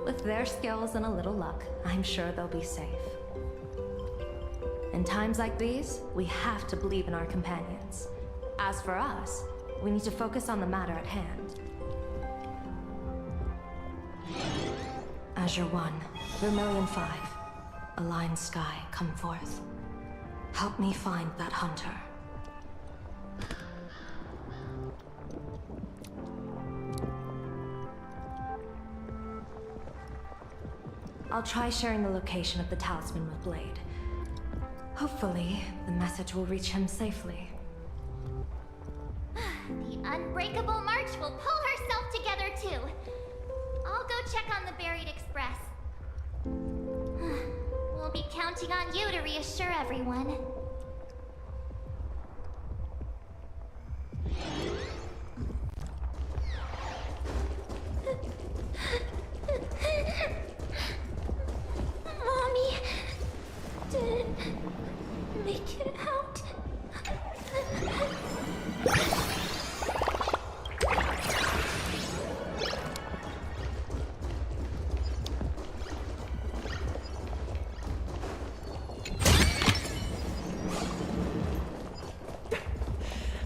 With their skills and a little luck, I'm sure they'll be safe. In times like these, we have to believe in our companions. As for us, we need to focus on the matter at hand. Azure 1, Vermilion 5, Aligned Sky, come forth. Help me find that hunter. I'll try sharing the location of the talisman with Blade. Hopefully, the message will reach him safely. The Unbreakable March will pull herself together too. I'll go check on the buried Express. We'll be counting on you to reassure everyone. Mommy didn't make it out.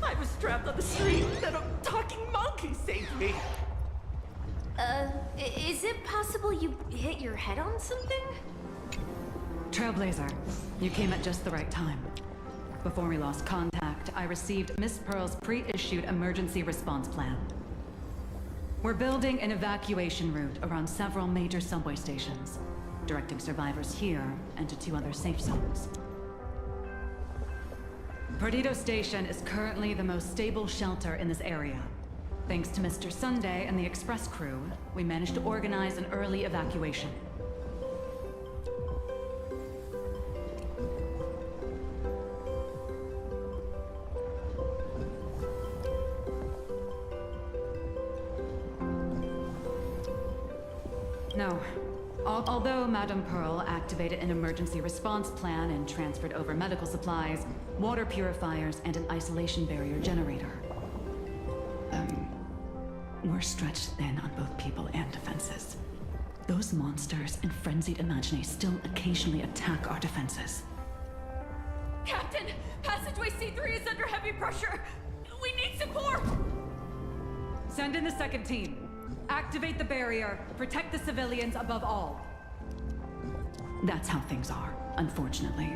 I was trapped on the street, then a talking monkey saved me. Is it possible you hit your head on something? Trailblazer, you came at just the right time. Before we lost contact, I received Miss Pearl's pre-issued emergency response plan. We're building an evacuation route around several major subway stations, directing survivors here and to 2 other safe zones. Perdido Station is currently the most stable shelter in this area. Thanks to Mr. Sunday and the Express crew, we managed to organize an early evacuation. No. Although Madame Pearl activated an emergency response plan and transferred over medical supplies, water purifiers, and an isolation barrier generator. We're stretched thin on both people and defenses. Those monsters and frenzied Imagines still occasionally attack our defenses. Captain, passageway C3 is under heavy pressure. We need support. Send in the second team. Activate the barrier. Protect the civilians above all. That's how things are, unfortunately.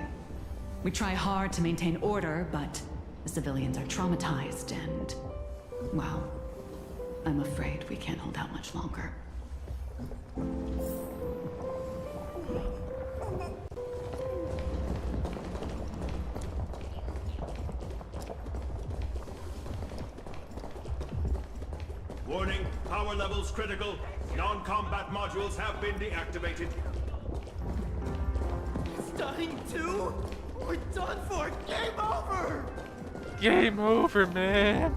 We try hard to maintain order, but the civilians are traumatized and, well, I'm afraid we can't hold out much longer. Warning, power levels critical. Non-combat modules have been deactivated. It's dying too? We're done for! Game over! Game over, man!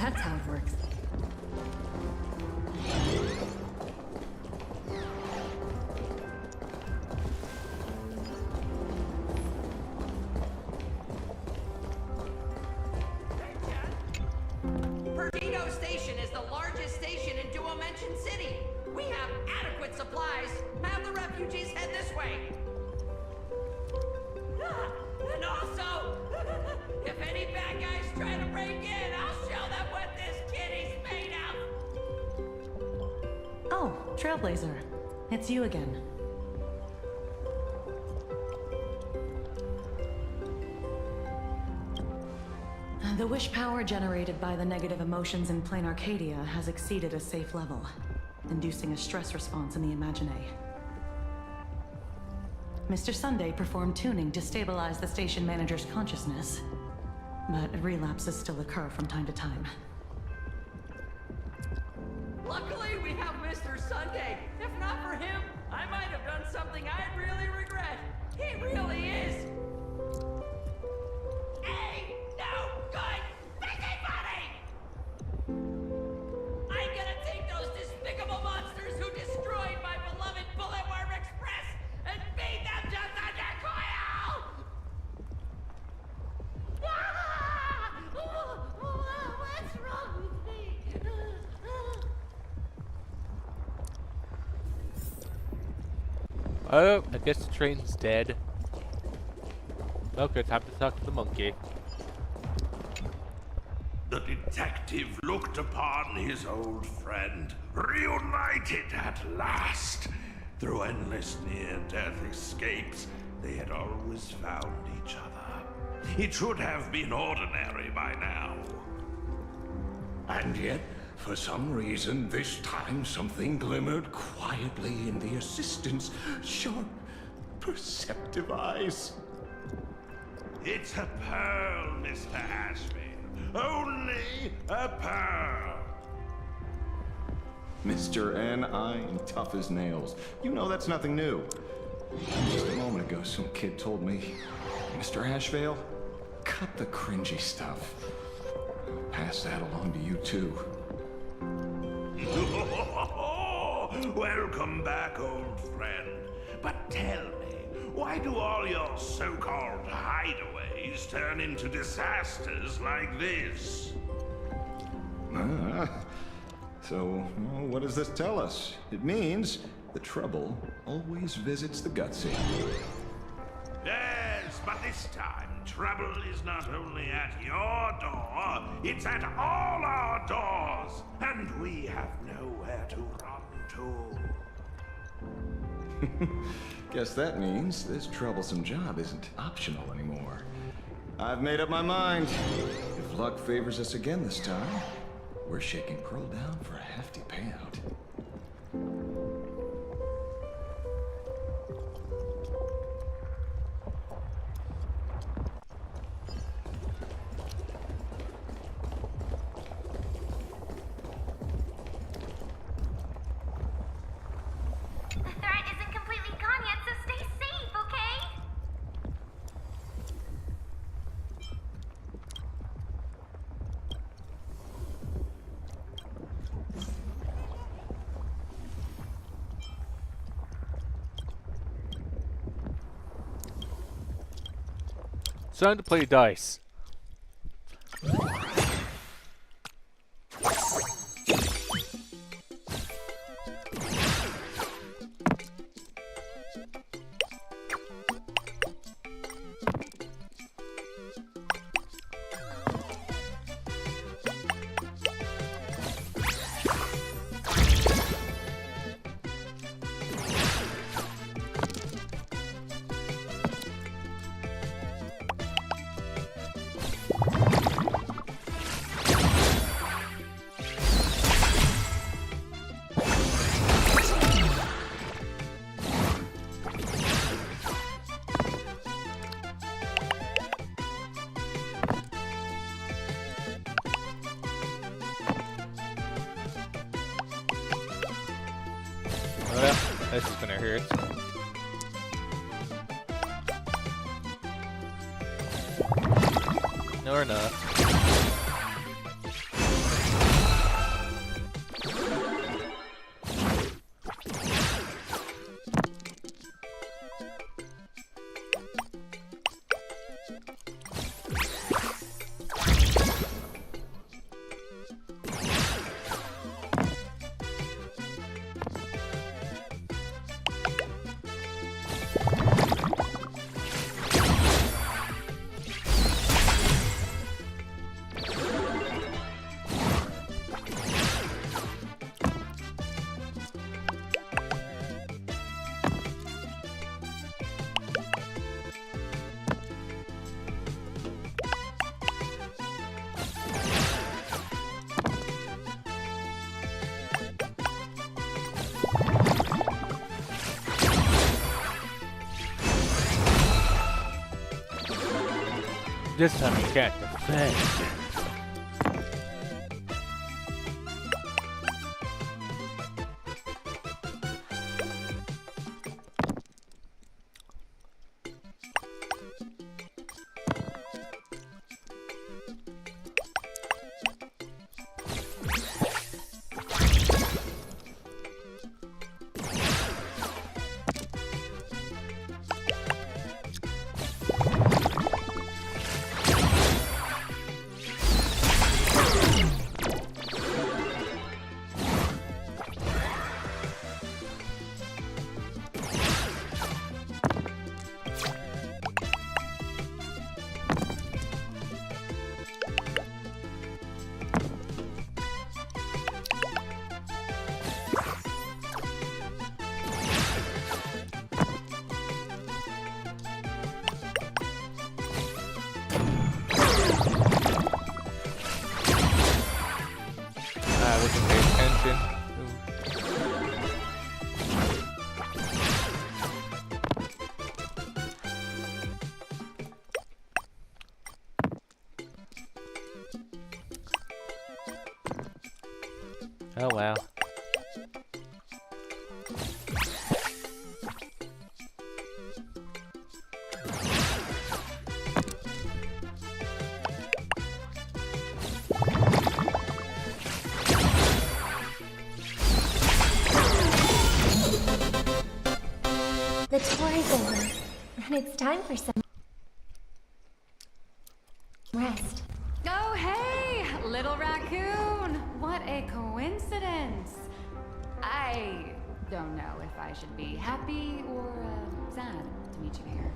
that's how it works. Perdido Station is the largest station in Duomension City. We have adequate supplies. Have the refugees head this way. And also, if any bad guys try to break in, I'll show them what this kitty's made of. Oh, Trailblazer. It's you again. The wish power generated by the negative emotions in Plain Arcadia has exceeded a safe level, inducing a stress response in the Imaginae. Mr. Sunday performed tuning to stabilize the station manager's consciousness, but relapses still occur from time to time. Luckily, we have Mr. Sunday. If not for him, I might have done something I'd really regret. He really is. Hey, no good thinking buddy! I'm gonna take those despicable monsters who destroyed my beloved Bulletworm Express and feed them to Thundercoil! What's wrong with me? Oh, I guess the train's dead. Okay, time to talk to the monkey. The detective looked upon his old friend, reunited at last. Through endless near-death escapes, they had always found each other. It should have been ordinary by now. And yet, for some reason, this time something glimmered quietly in the assistant's sharp, perceptive eyes. It's a pearl, Mr. Ashby. Only a pearl. Mr. N, I am tough as nails. You know that's nothing new. Just a moment ago, some kid told me, Mr. Ashvale, cut the cringy stuff. Pass that along to you, too. Welcome back, old friend. But tell me, why do all your so-called hideaways turn into disasters like this? So, what does this tell us? It means the trouble always visits the gutsy. Yes, but this time, trouble is not only at your door, it's at all our doors, and we have nowhere to run to. Guess that means this troublesome job isn't optional anymore. I've made up my mind. If luck favors us again this time, we're shaking Pearl down for a hefty payout. The threat isn't completely gone yet, so stay safe, okay? It's time to play dice. This is gonna hurt. No, or not. This time you can't defend. We can pay attention. Oh well. The tour's over, and it's time for some rest. Oh, hey, little raccoon! What a coincidence! I don't know if I should be happy or sad to meet you here.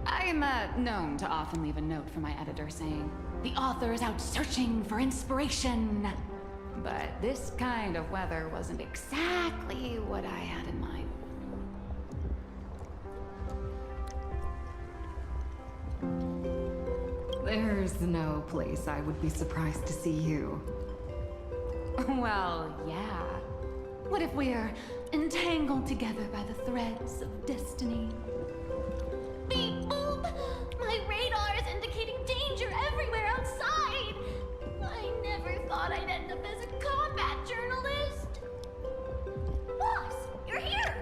I'm known to often leave a note for my editor saying, "The author is out searching for inspiration." But this kind of weather wasn't exactly what I had in mind. There's no place I would be surprised to see you. Well, yeah. What if we're entangled together by the threads of destiny? Beep boop! My radar is indicating danger everywhere outside! I never thought I'd end up as a combat journalist! Boss, you're here!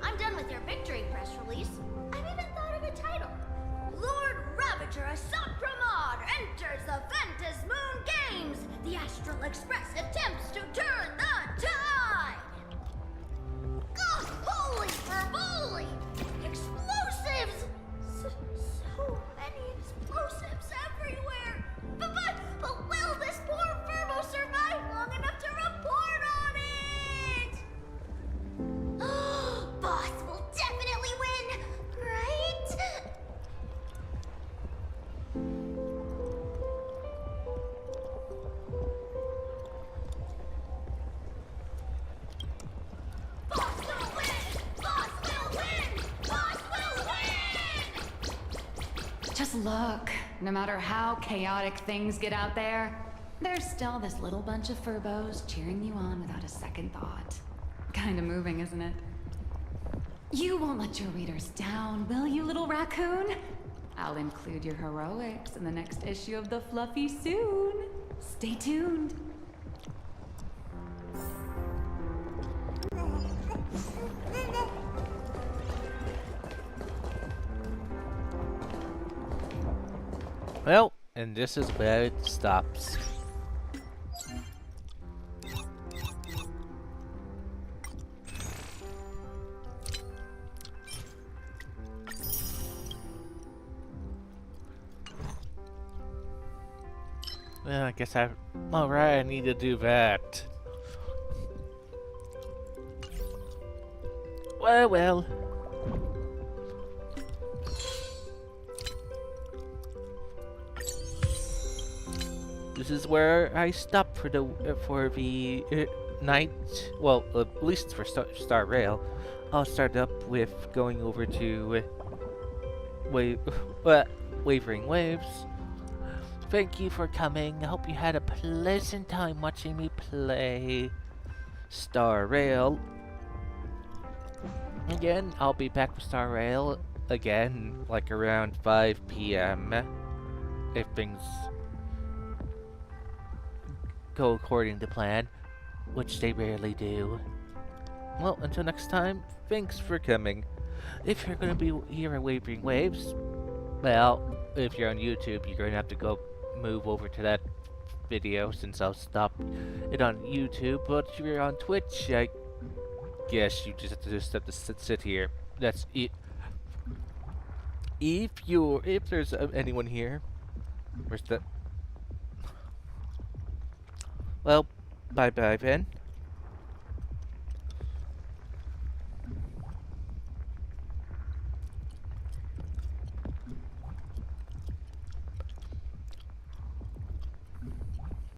I'm done with your victory press release. I've even thought of a title. Lord Ravager Assat Pramod enters the Ventus Moon Games! The Astral Express attempts to turn the tide! Ugh, holy verboli! Explosives! So many explosives everywhere! But will this poor Furbo survive long enough to report on it? Boss will definitely win, right? Boss will win! Boss will win! Boss will win! Just look. No matter how chaotic things get out there, there's still this little bunch of furbos cheering you on without a second thought. Kinda moving, isn't it? You won't let your readers down, will you, little raccoon? I'll include your heroics in the next issue of The Fluffy soon. Stay tuned. Well, and this is where it stops. Well, I guess alright, I need to do that. Well. This is where I stop for the night. Well, at least for Star Rail. I'll start up with going over to Wavering Waves. Thank you for coming. I hope you had a pleasant time watching me play Star Rail. Again, I'll be back with Star Rail again, like around 5 p.m. if things go according to plan, which they rarely do. Well, until next time, thanks for coming. If you're gonna be here at Wavering Waves, well, if you're on YouTube, you're gonna have to go move over to that video since I'll stop it on YouTube. But if you're on Twitch, I guess you just have to sit here. That's it. If there's anyone here, where's that? Well, bye bye then.